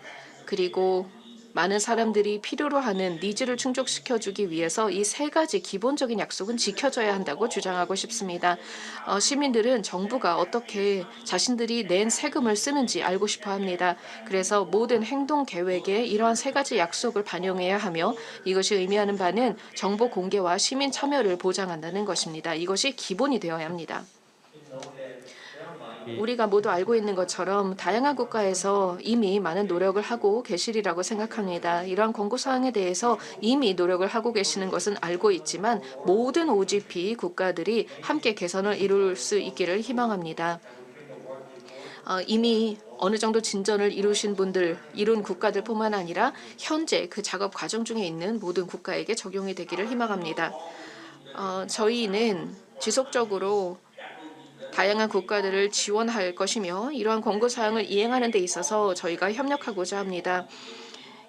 그리고 많은 사람들이 필요로 하는 니즈를 충족시켜주기 위해서 이 세 가지 기본적인 약속은 지켜져야 한다고 주장하고 싶습니다. 시민들은 정부가 어떻게 자신들이 낸 세금을 쓰는지 알고 싶어 합니다. 그래서 모든 행동 계획에 이러한 세 가지 약속을 반영해야 하며 이것이 의미하는 바는 정보 공개와 시민 참여를 보장한다는 것입니다. 이것이 기본이 되어야 합니다. 우리가 모두 알고 있는 것처럼 다양한 국가에서 이미 많은 노력을 하고 계시리라고 생각합니다. 이러한 권고사항에 대해서 이미 노력을 하고 계시는 것은 알고 있지만 모든 OGP 국가들이 함께 개선을 이룰 수 있기를 희망합니다. 이미 어느 정도 진전을 이룬 국가들뿐만 아니라 현재 그 작업 과정 중에 있는 모든 국가에게 적용이 되기를 희망합니다. 저희는 지속적으로 다양한 국가들을 지원할 것이며 이러한 권고사항을 이행하는 데 있어서 저희가 협력하고자 합니다.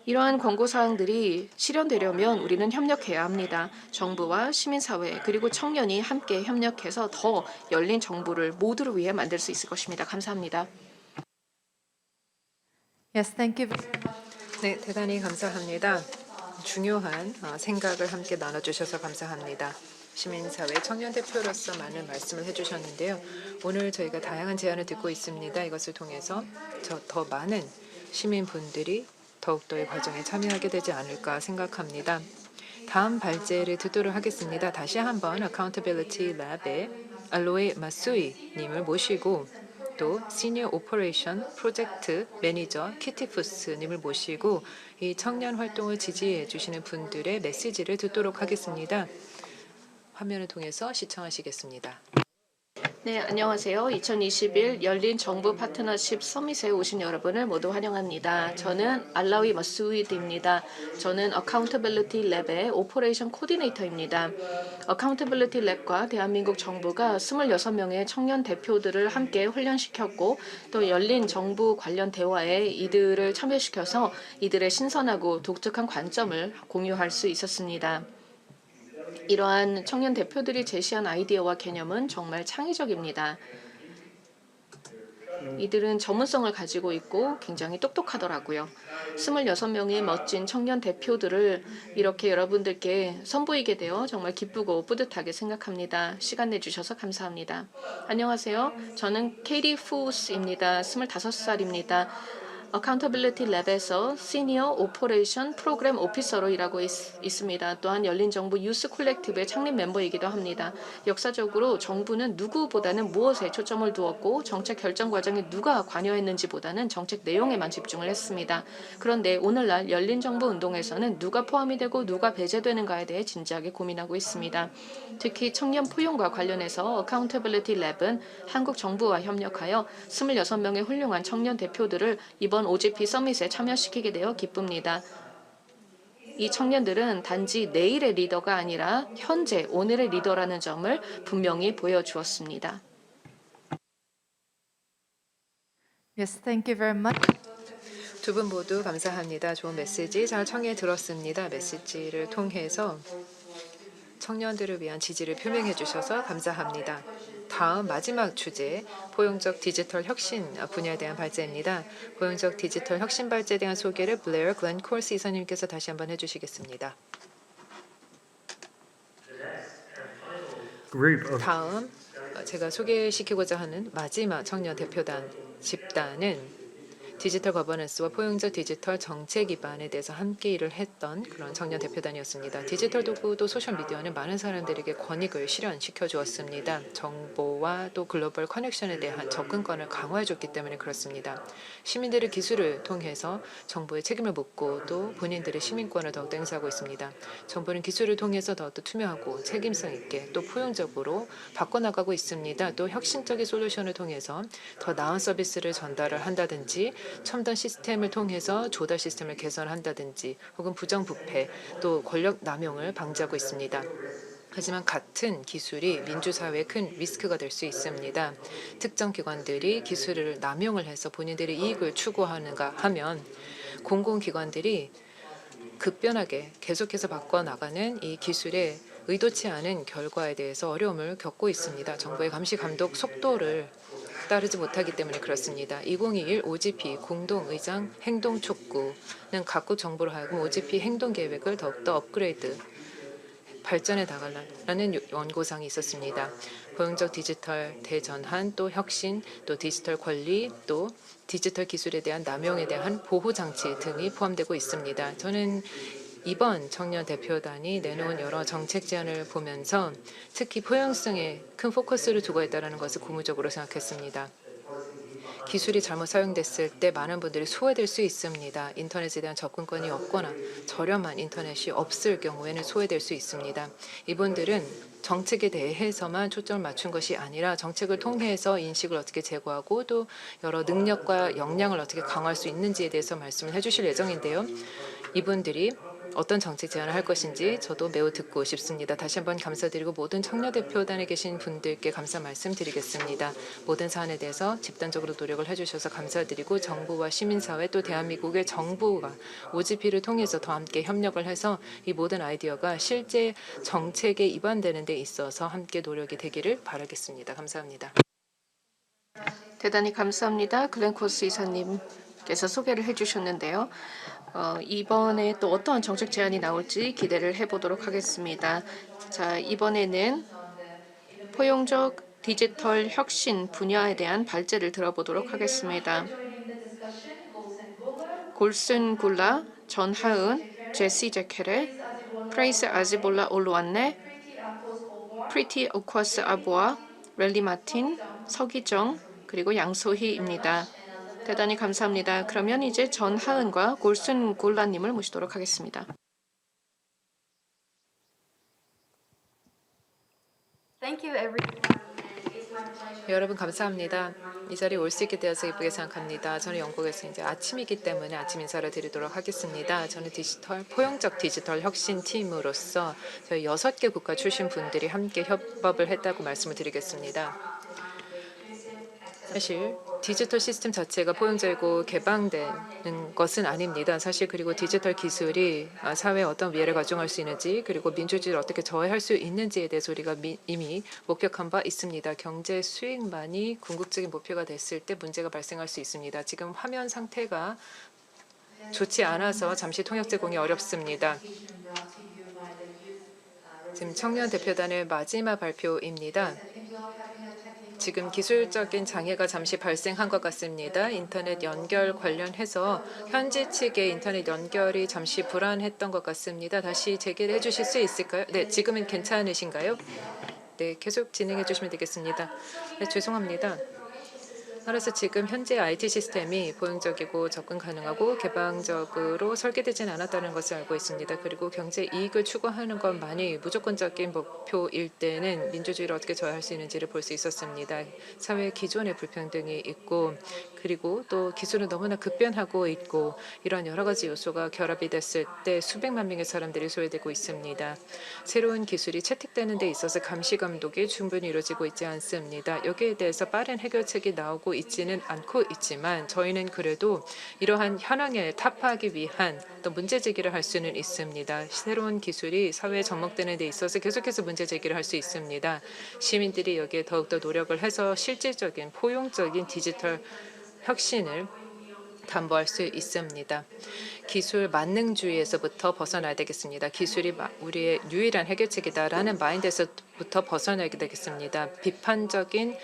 이러한 권고사항들이 실현되려면 우리는 협력해야 합니다. 정부와 시민사회 그리고 청년이 함께 협력해서 더 열린 정부를 모두를 위해 만들 수 있을 것입니다. 감사합니다. Yes, thank you very much. 네, 대단히 감사합니다. 중요한 생각을 함께 나눠주셔서 감사합니다. 시민사회 청년 대표로서 많은 말씀을 해주셨는데요. 오늘 저희가 다양한 제안을 듣고 있습니다. 이것을 통해서 더 많은 시민분들이 더욱더 이 과정에 참여하게 되지 않을까 생각합니다. 다음 발제를 듣도록 하겠습니다. 다시 한번 Accountability Lab의 알로에 마수이 님을 모시고 또 시니어 오퍼레이션 프로젝트 매니저 키티푸스 님을 모시고 이 청년 활동을 지지해 주시는 분들의 메시지를 듣도록 하겠습니다. 화면을 통해서 시청하시겠습니다. 네, 안녕하세요. 2021 열린 정부 파트너십 서밋에 오신 여러분을 모두 환영합니다. 저는 알라위 마수이드입니다. 저는 어카운터빌리티 랩의 오퍼레이션 코디네이터입니다. 어카운터빌리티 랩과 대한민국 정부가 26명의 청년 대표들을 함께 훈련시켰고 또 열린 정부 관련 대화에 이들을 참여시켜서 이들의 신선하고 독특한 관점을 공유할 수 있었습니다. 이러한 청년 대표들이 제시한 아이디어와 개념은 정말 창의적입니다. 이들은 전문성을 가지고 있고 굉장히 똑똑하더라고요. 26명의 멋진 청년 대표들을 이렇게 여러분들께 선보이게 되어 정말 기쁘고 뿌듯하게 생각합니다. 시간 내주셔서 감사합니다. 안녕하세요. 저는 케이티 푸스입니다. 25살입니다. 어카운터빌리티 랩에서 시니어 오퍼레이션 프로그램 오피서로 일하고 있습니다. 또한 열린정부 유스 콜렉티브의 창립 멤버이기도 합니다. 역사적으로 정부는 누구보다는 무엇에 초점을 두었고 정책 결정 과정에 누가 관여했는지보다는 정책 내용에만 집중을 했습니다. 그런데 오늘날 열린정부 운동에서는 누가 포함이 되고 누가 배제되는가에 대해 진지하게 고민하고 있습니다. 특히 청년 포용과 관련해서 어카운터빌리티 랩은 한국 정부와 협력하여 26명의 훌륭한 청년 대표들을 이번 OGP 서밋에 참여시키게 되어 기쁩니다. 이 청년들은 단지 내일의 리더가 아니라 현재 오늘의 리더라는 점을 분명히 보여주었습니다. Yes, thank you very much. 두 분 모두 감사합니다. 좋은 메시지 잘 청해 들었습니다. 메시지를 통해서 청년들을 위한 지지를 표명해 주셔서 감사합니다. 다음 마지막 주제, 포용적 디지털 혁신 분야에 대한 발제입니다. 포용적 디지털 혁신 발제에 대한 소개를 블레어 글렌콜스 이사님께서 다시 한번 해주시겠습니다. 다음 제가 소개시키고자 하는 마지막 청년 대표단 집단은 디지털 거버넌스와 포용적 디지털 정책 기반에 대해서 함께 일을 했던 그런 청년 대표단이었습니다. 디지털 도구도 소셜미디어는 많은 사람들에게 권익을 실현시켜 주었습니다. 정보와 또 글로벌 커넥션에 대한 접근권을 강화해 줬기 때문에 그렇습니다. 시민들의 기술을 통해서 정보의 책임을 묻고 또 본인들의 시민권을 더욱더 행사하고 있습니다. 정부는 기술을 통해서 더욱더 투명하고 책임성 있게 또 포용적으로 바꿔나가고 있습니다. 또 혁신적인 솔루션을 통해서 더 나은 서비스를 전달을 한다든지 첨단 시스템을 통해서 조달 시스템을 개선한다든지 혹은 부정부패 또 권력 남용을 방지하고 있습니다. 하지만 같은 기술이 민주사회에 큰 리스크가 될 수 있습니다. 특정 기관들이 기술을 남용을 해서 본인들의 이익을 추구하는가 하면 공공기관들이 급변하게 계속해서 바꿔나가는 이 기술의 의도치 않은 결과에 대해서 어려움을 겪고 있습니다. 정부의 감시 감독 속도를 따르지 못하기 때문에 그렇습니다. 2021 OGP 공동의장 행동촉구는 각국 정부로 하여금 OGP 행동계획을 더욱더 업그레이드 발전해 나가라는 원고상이 있었습니다. 포용적 디지털 대전환 또 혁신 또 디지털 권리 또 디지털 기술에 대한 남용에 대한 보호 장치 등이 포함되고 있습니다. 저는 이번 청년 대표단이 내놓은 여러 정책 제안을 보면서 특히 포용성에 큰 포커스를 두고 있다는 것을 고무적으로 생각했습니다. 기술이 잘못 사용됐을 때 많은 분들이 소외될 수 있습니다. 인터넷에 대한 접근권이 없거나 저렴한 인터넷이 없을 경우에는 소외될 수 있습니다. 이분들은 정책에 대해서만 초점을 맞춘 것이 아니라 정책을 통해서 인식을 어떻게 제고하고 또 여러 능력과 역량을 어떻게 강화할 수 있는지에 대해서 말씀을 해주실 예정인데요. 이분들이 어떤 정책 제안을 할 것인지 저도 매우 듣고 싶습니다. 다시 한번 감사드리고 모든 청년 대표단에 계신 분들께 감사 말씀드리겠습니다. 모든 사안에 대해서 집단적으로 노력을 해주셔서 감사드리고 정부와 시민사회 또 대한민국의 정부가 OGP를 통해서 더 함께 협력을 해서 이 모든 아이디어가 실제 정책에 입안되는 데 있어서 함께 노력이 되기를 바라겠습니다. 감사합니다. 대단히 감사합니다. 글렌코스 이사님께서 소개를 해주셨는데요. 이번에 또 어떠한 정책 제안이 나올지 기대를 해보도록 하겠습니다. 자, 이번에는 포용적 디지털 혁신 분야에 대한 발제를 들어보도록 하겠습니다. 골슨 굴라, 전하은, 제시 제케레, 프레이스 아지볼라 올루안네, 프리티 오쿼스 아부아, 렐리 마틴, 서기정, 그리고 양소희입니다. 대단히 감사합니다. 그러면 이제 전하은과 골슨 굴라님을 모시도록 하겠습니다. 여러분 감사합니다. 이 자리에 올 수 있게 되어서 기쁘게 생각합니다. 저는 영국에서 이제 아침이기 때문에 아침 인사를 드리도록 하겠습니다. 저는 포용적 디지털 혁신 팀으로서 저희 6개 국가 출신 분들이 함께 협업을 했다고 말씀을 드리겠습니다. 사실 디지털 시스템 자체가 포용적이고 개방되는 것은 아닙니다. 사실 그리고 디지털 기술이 사회에 어떤 위해를 가중할 수 있는지 그리고 민주주의를 어떻게 저해할 수 있는지에 대해서 우리가 이미 목격한 바 있습니다. 경제 수익만이 궁극적인 목표가 됐을 때 문제가 발생할 수 있습니다. 지금 화면 상태가 좋지 않아서 잠시 통역 제공이 어렵습니다. 지금 청년 대표단의 마지막 발표입니다. 지금 기술적인 장애가 잠시 발생한 것 같습니다. 인터넷 연결 관련해서 현지 측의 인터넷 연결이 잠시 불안했던 것 같습니다. 다시 재개를 해주실 수 있을까요? 네, 지금은 괜찮으신가요? 네, 계속 진행해 주시면 되겠습니다. 네, 죄송합니다. 따라서 지금 현재 IT 시스템이 포용적이고 접근 가능하고 개방적으로 설계되지는 않았다는 것을 알고 있습니다. 그리고 경제 이익을 추구하는 것만이 무조건적인 목표일 때는 민주주의를 어떻게 저해할 수 있는지를 볼 수 있었습니다. 사회 기존의 불평등이 있고 그리고 또 기술은 너무나 급변하고 있고 이런 여러 가지 요소가 결합이 됐을 때 수백만 명의 사람들이 소외되고 있습니다. 새로운 기술이 채택되는 데 있어서 감시 감독이 충분히 이루어지고 있지 않습니다. 여기에 대해서 빠른 해결책이 나오고 하고 있지는 않고 있지만 저희는 그래도 이러한 현황에 타파하기 위한 또 문제 제기를 할 수는 있습니다. 새로운 기술이 사회에 접목되는 데 있어서 계속해서 문제 제기를 할 수 있습니다. 시민들이 여기에 더욱더 노력을 해서 실질적인 포용적인 디지털 혁신을 담보할 수 있습니다. 기술 만능주의에서부터 벗어나야 되겠습니다. 기술이 우리의 유일한 해결책이다라는 마인드에서부터 벗어나야 되겠습니다. 비판적인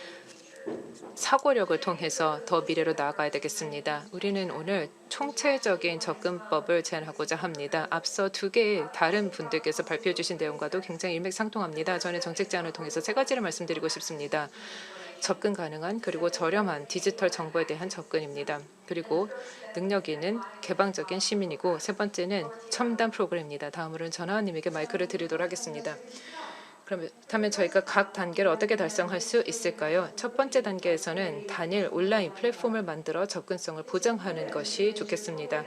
사고력을 통해서 더 미래로 나아가야 되겠습니다. 우리는 오늘 총체적인 접근법을 제안하고자 합니다. 앞서 두 개의 다른 분들께서 발표해 주신 내용과도 굉장히 일맥상통합니다. 저는 정책 제안을 통해서 세 가지를 말씀드리고 싶습니다. 접근 가능한 그리고 저렴한 디지털 정보에 대한 접근입니다. 그리고 능력 있는 개방적인 시민이고 세 번째는 첨단 프로그램입니다. 다음으로는 전하원님에게 마이크를 드리도록 하겠습니다. 그렇다면 저희가 각 단계를 어떻게 달성할 수 있을까요? 첫 번째 단계에서는 단일 온라인 플랫폼을 만들어 접근성을 보장하는 것이 좋겠습니다.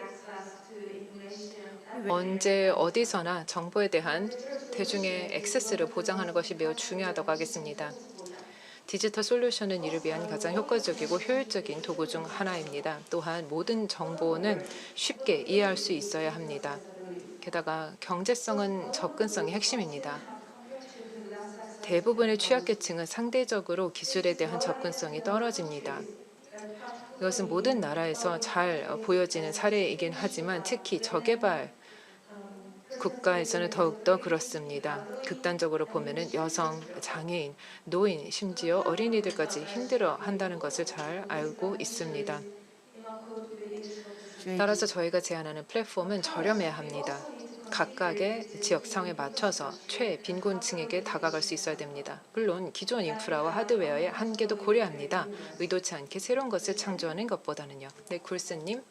언제 어디서나 정보에 대한 대중의 액세스를 보장하는 것이 매우 중요하다고 하겠습니다. 디지털 솔루션은 이를 위한 가장 효과적이고 효율적인 도구 중 하나입니다. 또한 모든 정보는 쉽게 이해할 수 있어야 합니다. 게다가 경제성은 접근성의 핵심입니다. 대부분의 취약계층은 상대적으로 기술에 대한 접근성이 떨어집니다. 이것은 모든 나라에서 잘 보여지는 사례이긴 하지만 특히 저개발 국가에서는 더욱더 그렇습니다. 극단적으로 보면은 여성, 장애인, 노인, 심지어 어린이들까지 힘들어 한다는 것을 잘 알고 있습니다. 따라서 저희가 제안하는 플랫폼은 저렴해야 합니다. 각각의 지역 상황에 맞춰서 최빈곤층에게 다가갈 수 있어야 됩니다. 물론 기존 인프라와 하드웨어의 한계도 고려합니다. 의도치 않게 새로운 것을 창조하는 것보다는요. 네, 굴스님.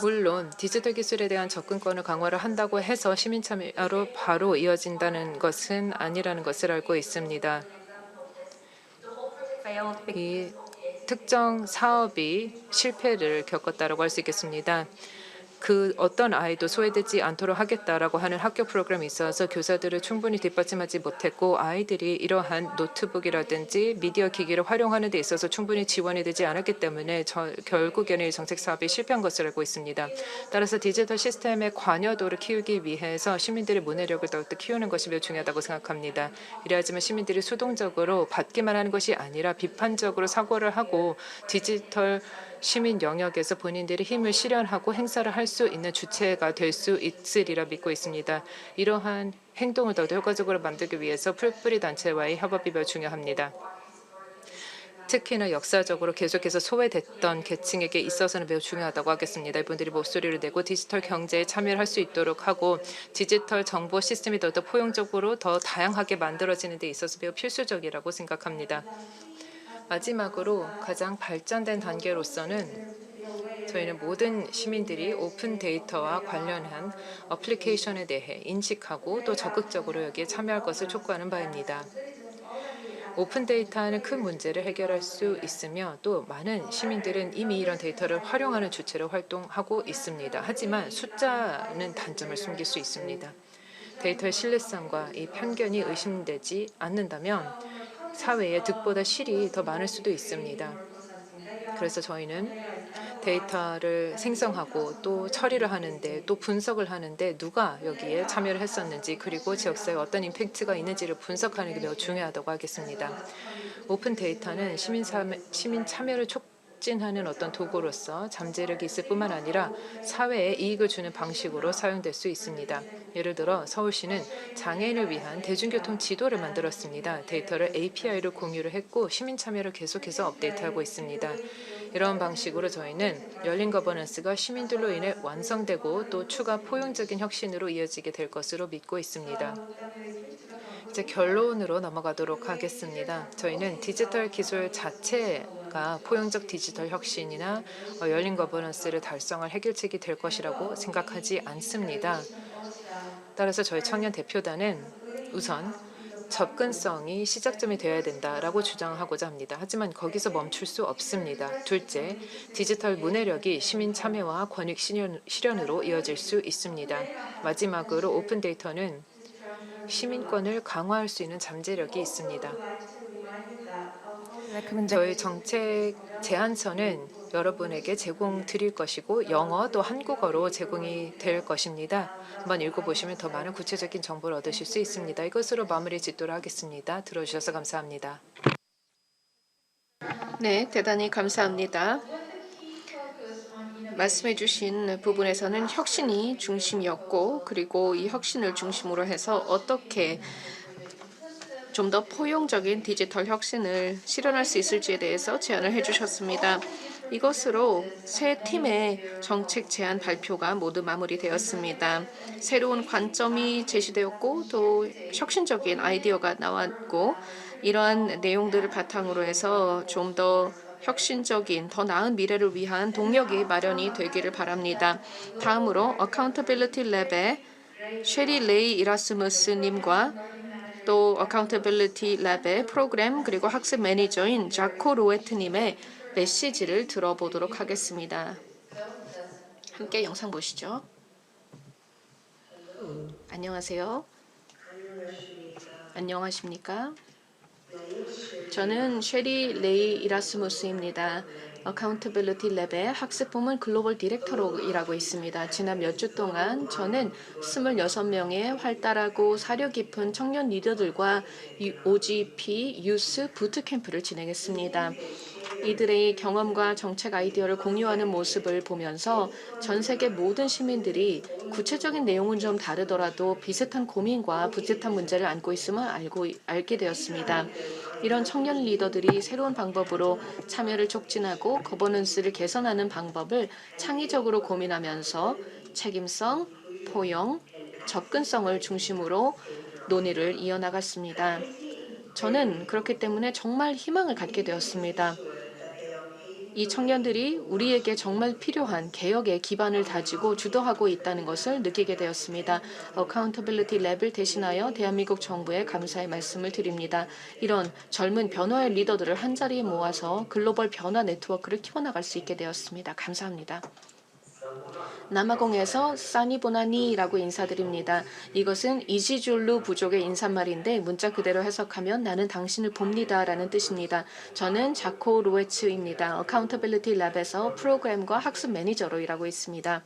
물론 디지털 기술에 대한 접근권을 강화를 한다고 해서 시민 참여로 바로 이어진다는 것은 아니라는 것을 알고 있습니다. 이 특정 사업이 실패를 겪었다라고 할 수 있겠습니다. 그 어떤 아이도 소외되지 않도록 하겠다라고 하는 학교 프로그램이 있어서 교사들을 충분히 뒷받침하지 못했고 아이들이 이러한 노트북이라든지 미디어 기기를 활용하는 데 있어서 충분히 지원이 되지 않았기 때문에 결국에는 이 정책 사업이 실패한 것을 알고 있습니다. 따라서 디지털 시스템의 관여도를 키우기 위해서 시민들의 문해력을 더욱더 키우는 것이 매우 중요하다고 생각합니다. 이래야지만 시민들이 수동적으로 받기만 하는 것이 아니라 비판적으로 사고를 하고 디지털 시민 영역에서 본인들의 힘을 실현하고 행사를 할 수 있는 주체가 될 수 있으리라 믿고 있습니다. 이러한 행동을 더 효과적으로 만들기 위해서 풀뿌리 단체와의 협업이 매우 중요합니다. 특히나 역사적으로 계속해서 소외됐던 계층에게 있어서는 매우 중요하다고 하겠습니다. 이분들이 목소리를 내고 디지털 경제에 참여를 할 수 있도록 하고 디지털 정보 시스템이 더 포용적으로 더 다양하게 만들어지는 데 있어서 매우 필수적이라고 생각합니다. 마지막으로 가장 발전된 단계로서는 저희는 모든 시민들이 오픈 데이터와 관련한 어플리케이션에 대해 인식하고 또 적극적으로 여기에 참여할 것을 촉구하는 바입니다. 오픈 데이터는 큰 문제를 해결할 수 있으며 또 많은 시민들은 이미 이런 데이터를 활용하는 주체로 활동하고 있습니다. 하지만 숫자는 단점을 숨길 수 있습니다. 데이터의 신뢰성과 이 편견이 의심되지 않는다면 사회에 득보다 실이 더 많을 수도 있습니다. 그래서 저희는 데이터를 생성하고 또 처리를 하는데 또 분석을 하는데 누가 여기에 참여를 했었는지 그리고 지역사회에 어떤 임팩트가 있는지를 분석하는 게 매우 중요하다고 하겠습니다. 오픈 데이터는 시민 참여를 촉진하는 어떤 도구로서 잠재력이 있을 뿐만 아니라 사회에 이익을 주는 방식으로 사용될 수 있습니다. 예를 들어 서울시는 장애인을 위한 대중교통 지도를 만들었습니다. 데이터를 API로 공유를 했고 시민 참여를 계속해서 업데이트하고 있습니다. 이런 방식으로 저희는 열린 거버넌스가 시민들로 인해 완성되고 또 추가 포용적인 혁신으로 이어지게 될 것으로 믿고 있습니다. 이제 결론으로 넘어가도록 하겠습니다. 저희는 디지털 기술 자체가 포용적 디지털 혁신이나 열린 거버넌스를 달성할 해결책이 될 것이라고 생각하지 않습니다. 따라서 저희 청년 대표단은 우선 접근성이 시작점이 되어야 된다라고 주장하고자 합니다. 하지만 거기서 멈출 수 없습니다. 둘째, 디지털 문해력이 시민 참여와 권익 실현으로 이어질 수 있습니다. 마지막으로 오픈 데이터는 시민권을 강화할 수 있는 잠재력이 있습니다. 저희 정책 제안서는 여러분에게 제공드릴 것이고 영어 또 한국어로 제공이 될 것입니다. 한번 읽어보시면 더 많은 구체적인 정보를 얻으실 수 있습니다. 이것으로 마무리 짓도록 하겠습니다. 들어주셔서 감사합니다. 네, 대단히 감사합니다. 말씀해 주신 부분에서는 혁신이 중심이었고 그리고 이 혁신을 중심으로 해서 어떻게 좀 더 포용적인 디지털 혁신을 실현할 수 있을지에 대해서 제안을 해주셨습니다. 이것으로 새 팀의 정책 제안 발표가 모두 마무리되었습니다. 새로운 관점이 제시되었고 또 혁신적인 아이디어가 나왔고 이러한 내용들을 바탕으로 해서 좀 더 혁신적인 더 나은 미래를 위한 동력이 마련이 되기를 바랍니다. 다음으로 어카운터빌리티 랩의 쉐리 레이 이라스무스님과 또 어카운터빌리티 랩의 프로그램 그리고 학습 매니저인 자코 로에트님의 메시지를 들어보도록 하겠습니다. 함께 영상 보시죠. 안녕하세요. 안녕하십니까? 저는 쉐리 레이 이라스무스입니다. 어카운터빌리티 랩의 학습 부문 글로벌 디렉터로 일하고 있습니다. 지난 몇 주 동안 저는 26명의 활달하고 사려 깊은 청년 리더들과 OGP 유스 부트캠프를 진행했습니다. 이들의 경험과 정책 아이디어를 공유하는 모습을 보면서 전 세계 모든 시민들이 구체적인 내용은 좀 다르더라도 비슷한 고민과 비슷한 문제를 안고 있음을 알게 되었습니다. 이런 청년 리더들이 새로운 방법으로 참여를 촉진하고 거버넌스를 개선하는 방법을 창의적으로 고민하면서 책임성, 포용, 접근성을 중심으로 논의를 이어나갔습니다. 저는 그렇기 때문에 정말 희망을 갖게 되었습니다. 이 청년들이 우리에게 정말 필요한 개혁의 기반을 다지고 주도하고 있다는 것을 느끼게 되었습니다. 어카운터빌리티 랩을 대신하여 대한민국 정부에 감사의 말씀을 드립니다. 이런 젊은 변화의 리더들을 한자리에 모아서 글로벌 변화 네트워크를 키워나갈 수 있게 되었습니다. 감사합니다. 남아공에서 사니보나니라고 인사드립니다. 이것은 이지줄루 부족의 인사말인데 문자 그대로 해석하면 나는 당신을 봅니다 라는 뜻입니다. 저는 자코 로에츠입니다. 어카운터빌리티 랩에서 프로그램과 학습 매니저로 일하고 있습니다.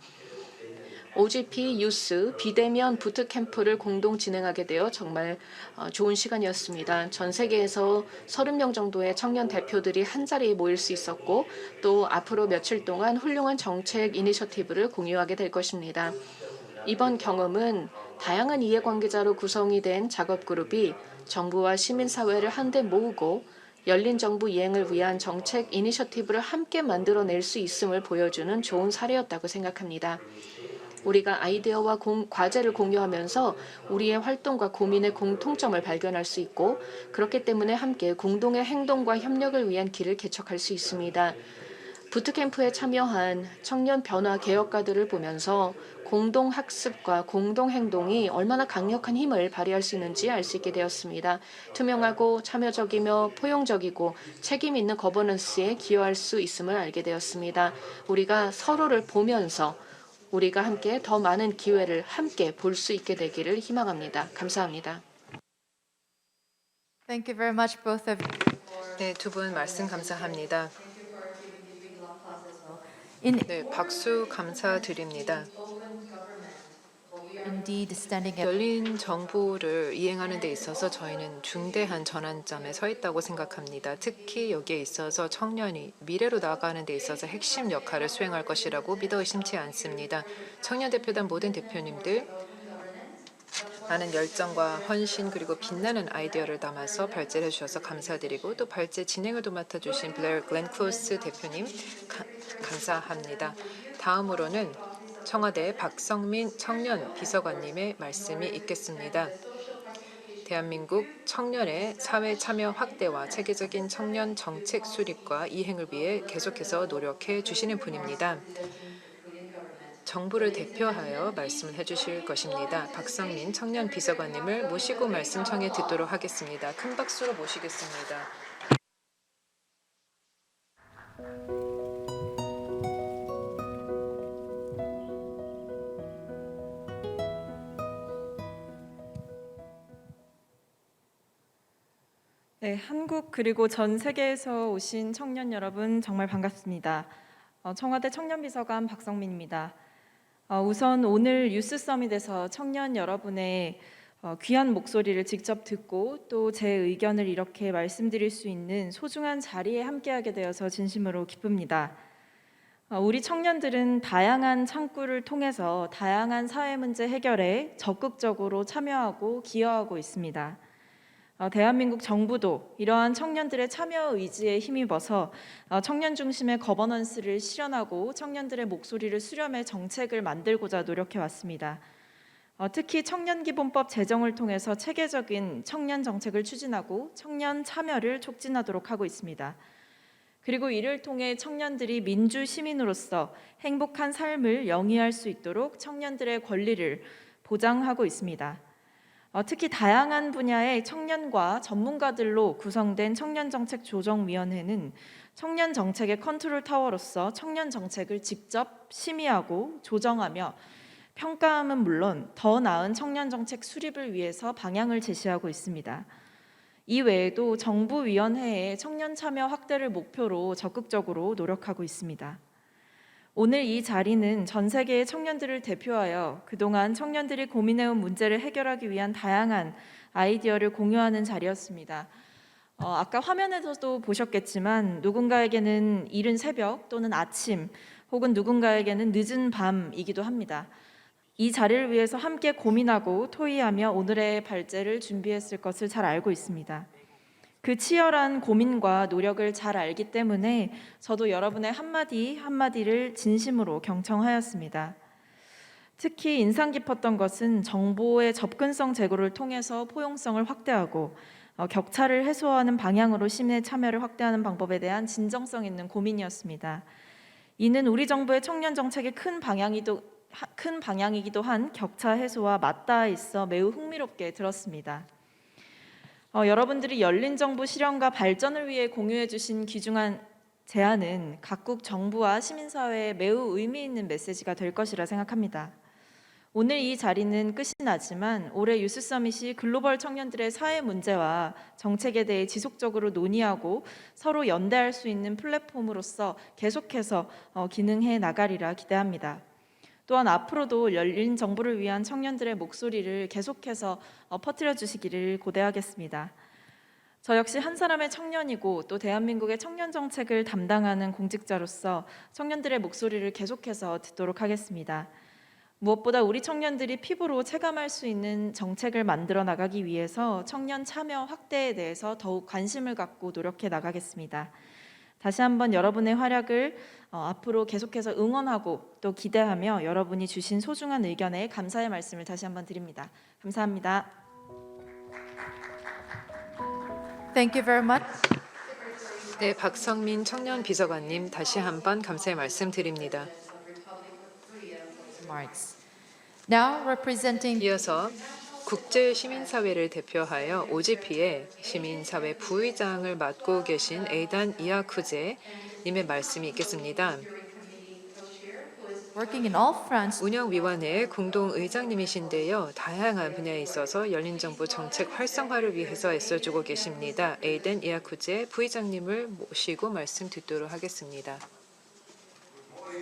OGP 유스 비대면 부트캠프를 공동 진행하게 되어 정말 좋은 시간이었습니다. 전 세계에서 30명 정도의 청년 대표들이 한자리에 모일 수 있었고 또 앞으로 며칠 동안 훌륭한 정책 이니셔티브를 공유하게 될 것입니다. 이번 경험은 다양한 이해관계자로 구성이 된 작업그룹이 정부와 시민사회를 한데 모으고 열린 정부 이행을 위한 정책 이니셔티브를 함께 만들어낼 수 있음을 보여주는 좋은 사례였다고 생각합니다. 우리가 아이디어와 과제를 공유하면서 우리의 활동과 고민의 공통점을 발견할 수 있고 그렇기 때문에 함께 공동의 행동과 협력을 위한 길을 개척할 수 있습니다. 부트캠프에 참여한 청년 변화 개혁가들을 보면서 공동 학습과 공동 행동이 얼마나 강력한 힘을 발휘할 수 있는지 알 수 있게 되었습니다. 투명하고 참여적이며 포용적이고 책임 있는 거버넌스에 기여할 수 있음을 알게 되었습니다. 우리가 서로를 보면서 우리가 함께 더 많은 기회를 함께 볼 수 있게 되기를 희망합니다. 감사합니다. Thank you very much, both of you. 네, 두 분 말씀 감사합니다. In 네, 박수 감사드립니다. indeed standing at 열린 정부를 이행하는 데 있어서 저희는 중대한 전환점에 서 있다고 생각합니다. 특히 여기에 있어서 청년이 미래로 나아가는 데 있어서 핵심 역할을 수행할 것이라고 믿어 의심치 않습니다. 청년 대표단 모든 대표님들 많은 열정과 헌신 그리고 빛나는 아이디어를 담아서 발제를 해주셔서 감사드리고 또 발제 진행을 맡아주신 블레어 글렌클로스 대표님 감사합니다. 다음으로는 청와대 박성민 청년 비서관님의 말씀이 있겠습니다. 대한민국 청년의 사회 참여 확대와 체계적인 청년 정책 수립과 이행을 위해 계속해서 노력해 주시는 분입니다. 정부를 대표하여 말씀을 해주실 것입니다. 박성민 청년 비서관님을 모시고 말씀 청해 듣도록 하겠습니다. 큰 박수로 모시겠습니다. 네, 한국 그리고 전 세계에서 오신 청년 여러분 정말 반갑습니다. 청와대 청년비서관 박성민입니다. 우선 오늘 유스 서밋에서 청년 여러분의 귀한 목소리를 직접 듣고 또 제 의견을 이렇게 말씀드릴 수 있는 소중한 자리에 함께하게 되어서 진심으로 기쁩니다. 우리 청년들은 다양한 창구를 통해서 다양한 사회 문제 해결에 적극적으로 참여하고 기여하고 있습니다. 대한민국 정부도 이러한 청년들의 참여 의지에 힘입어서 청년 중심의 거버넌스를 실현하고 청년들의 목소리를 수렴해 정책을 만들고자 노력해 왔습니다. 특히 청년기본법 제정을 통해서 체계적인 청년 정책을 추진하고 청년 참여를 촉진하도록 하고 있습니다. 그리고 이를 통해 청년들이 민주 시민으로서 행복한 삶을 영위할 수 있도록 청년들의 권리를 보장하고 있습니다. 특히 다양한 분야의 청년과 전문가들로 구성된 청년정책조정위원회는 청년정책의 컨트롤 타워로서 청년정책을 직접 심의하고 조정하며 평가함은 물론 더 나은 청년정책 수립을 위해서 방향을 제시하고 있습니다. 이 외에도 정부위원회의 청년 참여 확대를 목표로 적극적으로 노력하고 있습니다. 오늘 이 자리는 전 세계의 청년들을 대표하여 그동안 청년들이 고민해온 문제를 해결하기 위한 다양한 아이디어를 공유하는 자리였습니다. 아까 화면에서도 보셨겠지만 누군가에게는 이른 새벽 또는 아침 혹은 누군가에게는 늦은 밤이기도 합니다. 이 자리를 위해서 함께 고민하고 토의하며 오늘의 발제를 준비했을 것을 잘 알고 있습니다. 그 치열한 고민과 노력을 잘 알기 때문에 저도 여러분의 한마디 한마디를 진심으로 경청하였습니다. 특히 인상 깊었던 것은 정보의 접근성 제고를 통해서 포용성을 확대하고 격차를 해소하는 방향으로 시민의 참여를 확대하는 방법에 대한 진정성 있는 고민이었습니다. 이는 우리 정부의 청년 정책의 큰 방향이기도 한 격차 해소와 맞닿아 있어 매우 흥미롭게 들었습니다. 여러분들이 열린 정부 실현과 발전을 위해 공유해 주신 귀중한 제안은 각국 정부와 시민사회에 매우 의미 있는 메시지가 될 것이라 생각합니다. 오늘 이 자리는 끝이 나지만 올해 유스 서밋이 글로벌 청년들의 사회 문제와 정책에 대해 지속적으로 논의하고 서로 연대할 수 있는 플랫폼으로서 계속해서 기능해 나가리라 기대합니다. 또한 앞으로도 열린 정부를 위한 청년들의 목소리를 계속해서 퍼뜨려 주시기를 고대하겠습니다. 저 역시 한 사람의 청년이고 또 대한민국의 청년 정책을 담당하는 공직자로서 청년들의 목소리를 계속해서 듣도록 하겠습니다. 무엇보다 우리 청년들이 피부로 체감할 수 있는 정책을 만들어 나가기 위해서 청년 참여 확대에 대해서 더욱 관심을 갖고 노력해 나가겠습니다. 다시 한번 여러분의 활약을 앞으로 계속해서 응원하고 또 기대하며 여러분이 주신 소중한 의견에 감사의 말씀을 다시 한번 드립니다. 감사합니다. Thank you very much. 네, 박성민 청년 비서관님 다시 한번 감사의 말씀 드립니다. Remarks. Now representing 이어서 국제 시민사회를 대표하여 OGP의 시민사회 부의장을 맡고 계신 에이단 이아쿠제 님의 말씀이 있겠습니다. working in all fronts 운영위원회 공동의장님이신데요. 다양한 분야에 있어서 열린정부 정책 활성화를 위해서 애써주고 계십니다. 에이단 이아쿠제 부의장님을 모시고 말씀 듣도록 하겠습니다.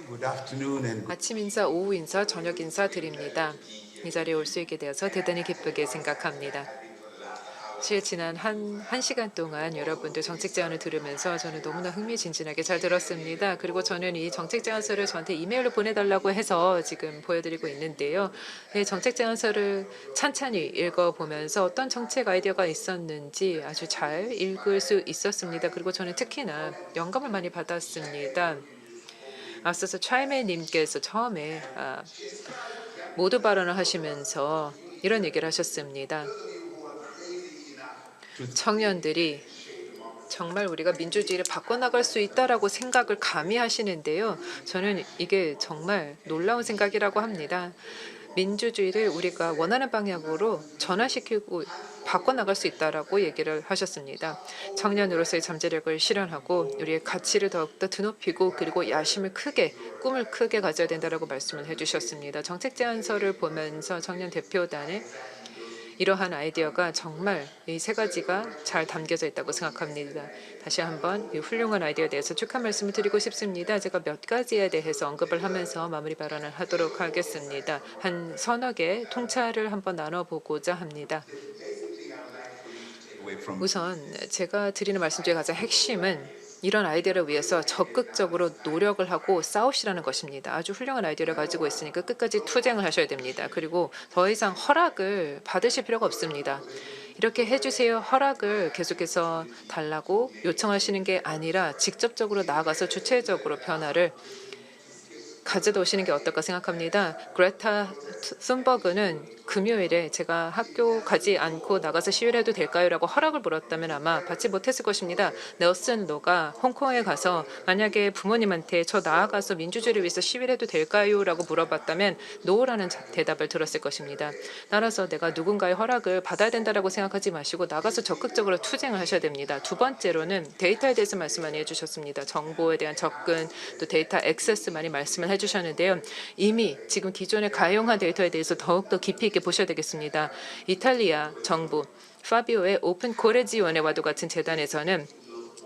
Good afternoon and 아침 인사, 오후 인사, 저녁 인사 드립니다. 이 자리에 올 수 있게 되어서 대단히 기쁘게 생각합니다. 사실 지난 한 시간 동안 여러분들 정책 제안을 들으면서 저는 너무나 흥미진진하게 잘 들었습니다. 그리고 저는 이 정책 제안서를 저한테 이메일로 보내달라고 해서 지금 보여드리고 있는데요. 이 정책 제안서를 찬찬히 읽어보면서 어떤 정책 아이디어가 있었는지 아주 잘 읽을 수 있었습니다. 그리고 저는 특히나 영감을 많이 받았습니다. 앞서서 차이메님께서 처음에 모두 발언을 하시면서 이런 얘기를 하셨습니다. 청년들이 정말 우리가 민주주의를 바꿔나갈 수 있다라고 생각을 감히 하시는데요. 저는 이게 정말 놀라운 생각이라고 합니다. 민주주의를 우리가 원하는 방향으로 전환시키고 바꿔나갈 수 있다라고 얘기를 하셨습니다. 청년으로서의 잠재력을 실현하고 우리의 가치를 더욱더 드높이고 그리고 야심을 크게 꿈을 크게 가져야 된다라고 말씀을 해주셨습니다. 정책 제안서를 보면서 청년 대표단의 이러한 아이디어가 정말 이 세 가지가 잘 담겨져 있다고 생각합니다. 다시 한번 이 훌륭한 아이디어에 대해서 축하 말씀을 드리고 싶습니다. 제가 몇 가지에 대해서 언급을 하면서 마무리 발언을 하도록 하겠습니다. 한 서너 개 통찰을 한번 나눠보고자 합니다. 우선 제가 드리는 말씀 중에 가장 핵심은 이런 아이디어를 위해서 적극적으로 노력을 하고 싸우시라는 것입니다. 아주 훌륭한 아이디어를 가지고 있으니까 끝까지 투쟁을 하셔야 됩니다. 그리고 더 이상 허락을 받으실 필요가 없습니다. 이렇게 해주세요 허락을 계속해서 달라고 요청하시는 게 아니라 직접적으로 나아가서 주체적으로 변화를 가져다 오시는 게 어떨까 생각합니다. 그레타 툰버그는 금요일에 제가 학교 가지 않고 나가서 시위를 해도 될까요? 라고 허락을 물었다면 아마 받지 못했을 것입니다. 넬슨 로가 홍콩에 가서 만약에 부모님한테 저 나아가서 민주주의를 위해서 시위를 해도 될까요? 라고 물어봤다면 노라는 대답을 들었을 것입니다. 따라서 내가 누군가의 허락을 받아야 된다고 생각하지 마시고 나가서 적극적으로 투쟁을 하셔야 됩니다. 두 번째로는 데이터에 대해서 말씀 많이 해주셨습니다. 정보에 대한 접근, 또 데이터 액세스 많이 말씀을 해주셨는데요. 이미 지금 기존의 가용한 데이터에 대해서 더욱더 깊이 있게 보셔야 되겠습니다. 이탈리아 정부 파비오의 오픈 코레지원회와도 같은 재단에서는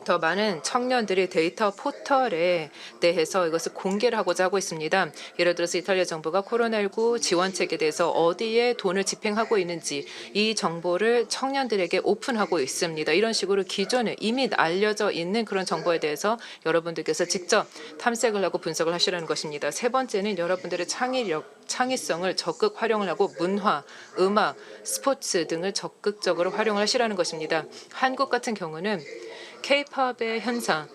더 많은 청년들이 데이터 포털에 대해서 이것을 공개를 하고자 하고 있습니다. 예를 들어서 이탈리아 정부가 코로나19 지원책에 대해서 어디에 돈을 집행하고 있는지 이 정보를 청년들에게 오픈하고 있습니다. 이런 식으로 기존에 이미 알려져 있는 그런 정보에 대해서 여러분들께서 직접 탐색을 하고 분석을 하시라는 것입니다. 세 번째는 여러분들의 창의성을 적극 활용을 하고 문화, 음악, 스포츠 등을 적극적으로 활용을 하시라는 것입니다. 한국 같은 경우는 K-팝의 현상,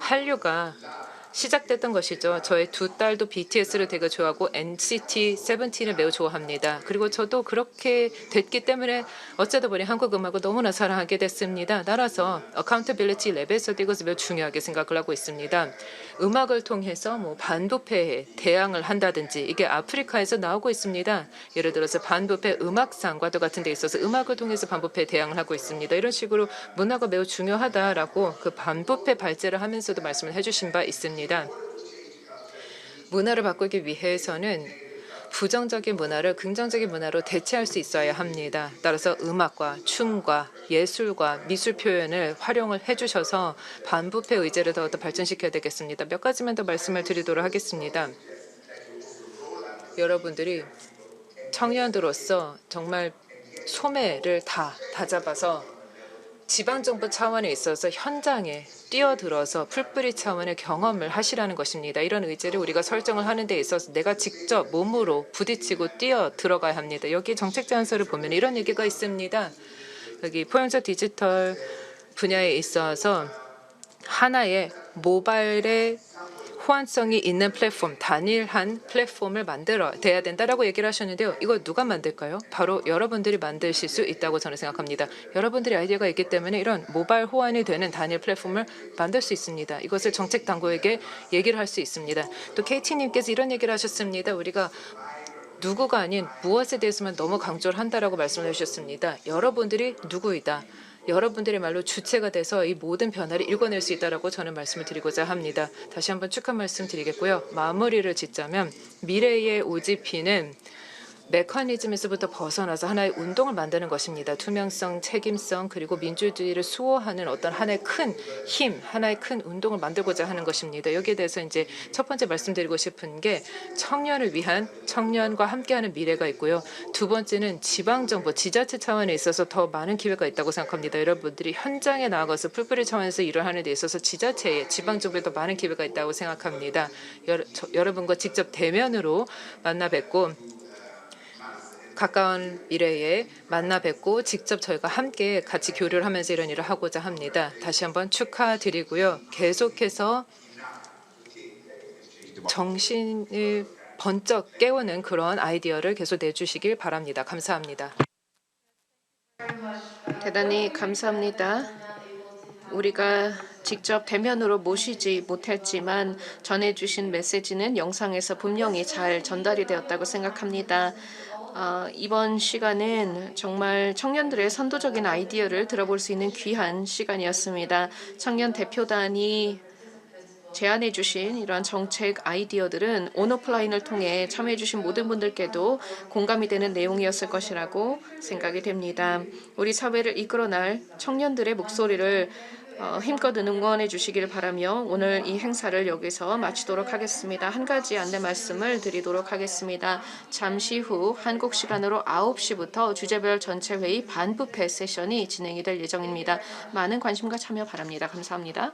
한류가 시작됐던 것이죠. 저의 두 딸도 BTS를 되게 좋아하고 NCT 17을 매우 좋아합니다. 그리고 저도 그렇게 됐기 때문에 어쩌다 보니 한국 음악을 너무나 사랑하게 됐습니다. 따라서 어카운터빌리티 랩에서도 이것을 매우 중요하게 생각을 하고 있습니다. 음악을 통해서 반부패에 대항을 한다든지 이게 아프리카에서 나오고 있습니다. 예를 들어서 반부패 음악상과도 같은 데 있어서 음악을 통해서 반부패에 대항을 하고 있습니다. 이런 식으로 문화가 매우 중요하다라고 그 반부패 발제를 하면서도 말씀을 해주신 바 있습니다. 문화를 바꾸기 위해서는 부정적인 문화를 긍정적인 문화로 대체할 수 있어야 합니다. 따라서 음악과 춤과 예술과 미술 표현을 활용을 해주셔서 반부패 의제를 더 발전시켜야 되겠습니다. 몇 가지만 더 말씀을 드리도록 하겠습니다. 여러분들이 청년들로서 정말 소매를 다 잡아서 지방정부 차원에 있어서 현장에 뛰어들어서 풀뿌리 차원의 경험을 하시라는 것입니다. 이런 의제를 우리가 설정을 하는 데 있어서 내가 직접 몸으로 부딪히고 뛰어 들어가야 합니다. 여기 정책 제안서를 보면 이런 얘기가 있습니다. 여기 포용적 디지털 분야에 있어서 하나의 모바일의 호환성이 있는 플랫폼, 단일한 플랫폼을 만들어야 된다라고 얘기를 하셨는데요. 이거 누가 만들까요? 바로 여러분들이 만드실 수 있다고 저는 생각합니다. 여러분들이 아이디어가 있기 때문에 이런 모바일 호환이 되는 단일 플랫폼을 만들 수 있습니다. 이것을 정책 당국에게 얘기를 할 수 있습니다. 또 KT님께서 이런 얘기를 하셨습니다. 우리가 누구가 아닌 무엇에 대해서만 너무 강조를 한다라고 말씀을 해주셨습니다. 여러분들이 누구이다. 여러분들의 말로 주체가 돼서 이 모든 변화를 읽어낼 수 있다라고 저는 말씀을 드리고자 합니다. 다시 한번 축하 말씀 드리겠고요. 마무리를 짓자면 미래의 OGP는 메커니즘에서부터 벗어나서 하나의 운동을 만드는 것입니다. 투명성, 책임성, 그리고 민주주의를 수호하는 어떤 하나의 큰 힘, 하나의 큰 운동을 만들고자 하는 것입니다. 여기에 대해서 이제 첫 번째 말씀드리고 싶은 게 청년을 위한 청년과 함께하는 미래가 있고요. 두 번째는 지방정부, 지자체 차원에 있어서 더 많은 기회가 있다고 생각합니다. 여러분들이 현장에 나가서 풀뿌리 차원에서 일을 하는 데 있어서 지자체에, 지방정부에 더 많은 기회가 있다고 생각합니다. 여러분과 직접 대면으로 만나 뵙고 가까운 미래에 만나 뵙고 직접 저희가 함께 같이 교류를 하면서 이런 일을 하고자 합니다. 다시 한번 축하드리고요. 계속해서 정신을 번쩍 깨우는 그런 아이디어를 계속 내주시길 바랍니다. 감사합니다. 대단히 감사합니다. 우리가 직접 대면으로 모시지 못했지만 전해주신 메시지는 영상에서 분명히 잘 전달이 되었다고 생각합니다. 이번 시간은 정말 청년들의 선도적인 아이디어를 들어볼 수 있는 귀한 시간이었습니다. 청년 대표단이 제안해 주신 이러한 정책 아이디어들은 온오프라인을 통해 참여해 주신 모든 분들께도 공감이 되는 내용이었을 것이라고 생각이 됩니다. 우리 사회를 이끌어날 청년들의 목소리를 힘껏 응원해 주시길 바라며 오늘 이 행사를 여기서 마치도록 하겠습니다. 한 가지 안내 말씀을 드리도록 하겠습니다. 잠시 후 한국 시간으로 9시부터 주제별 전체 회의 반부패 세션이 진행이 될 예정입니다. 많은 관심과 참여 바랍니다. 감사합니다.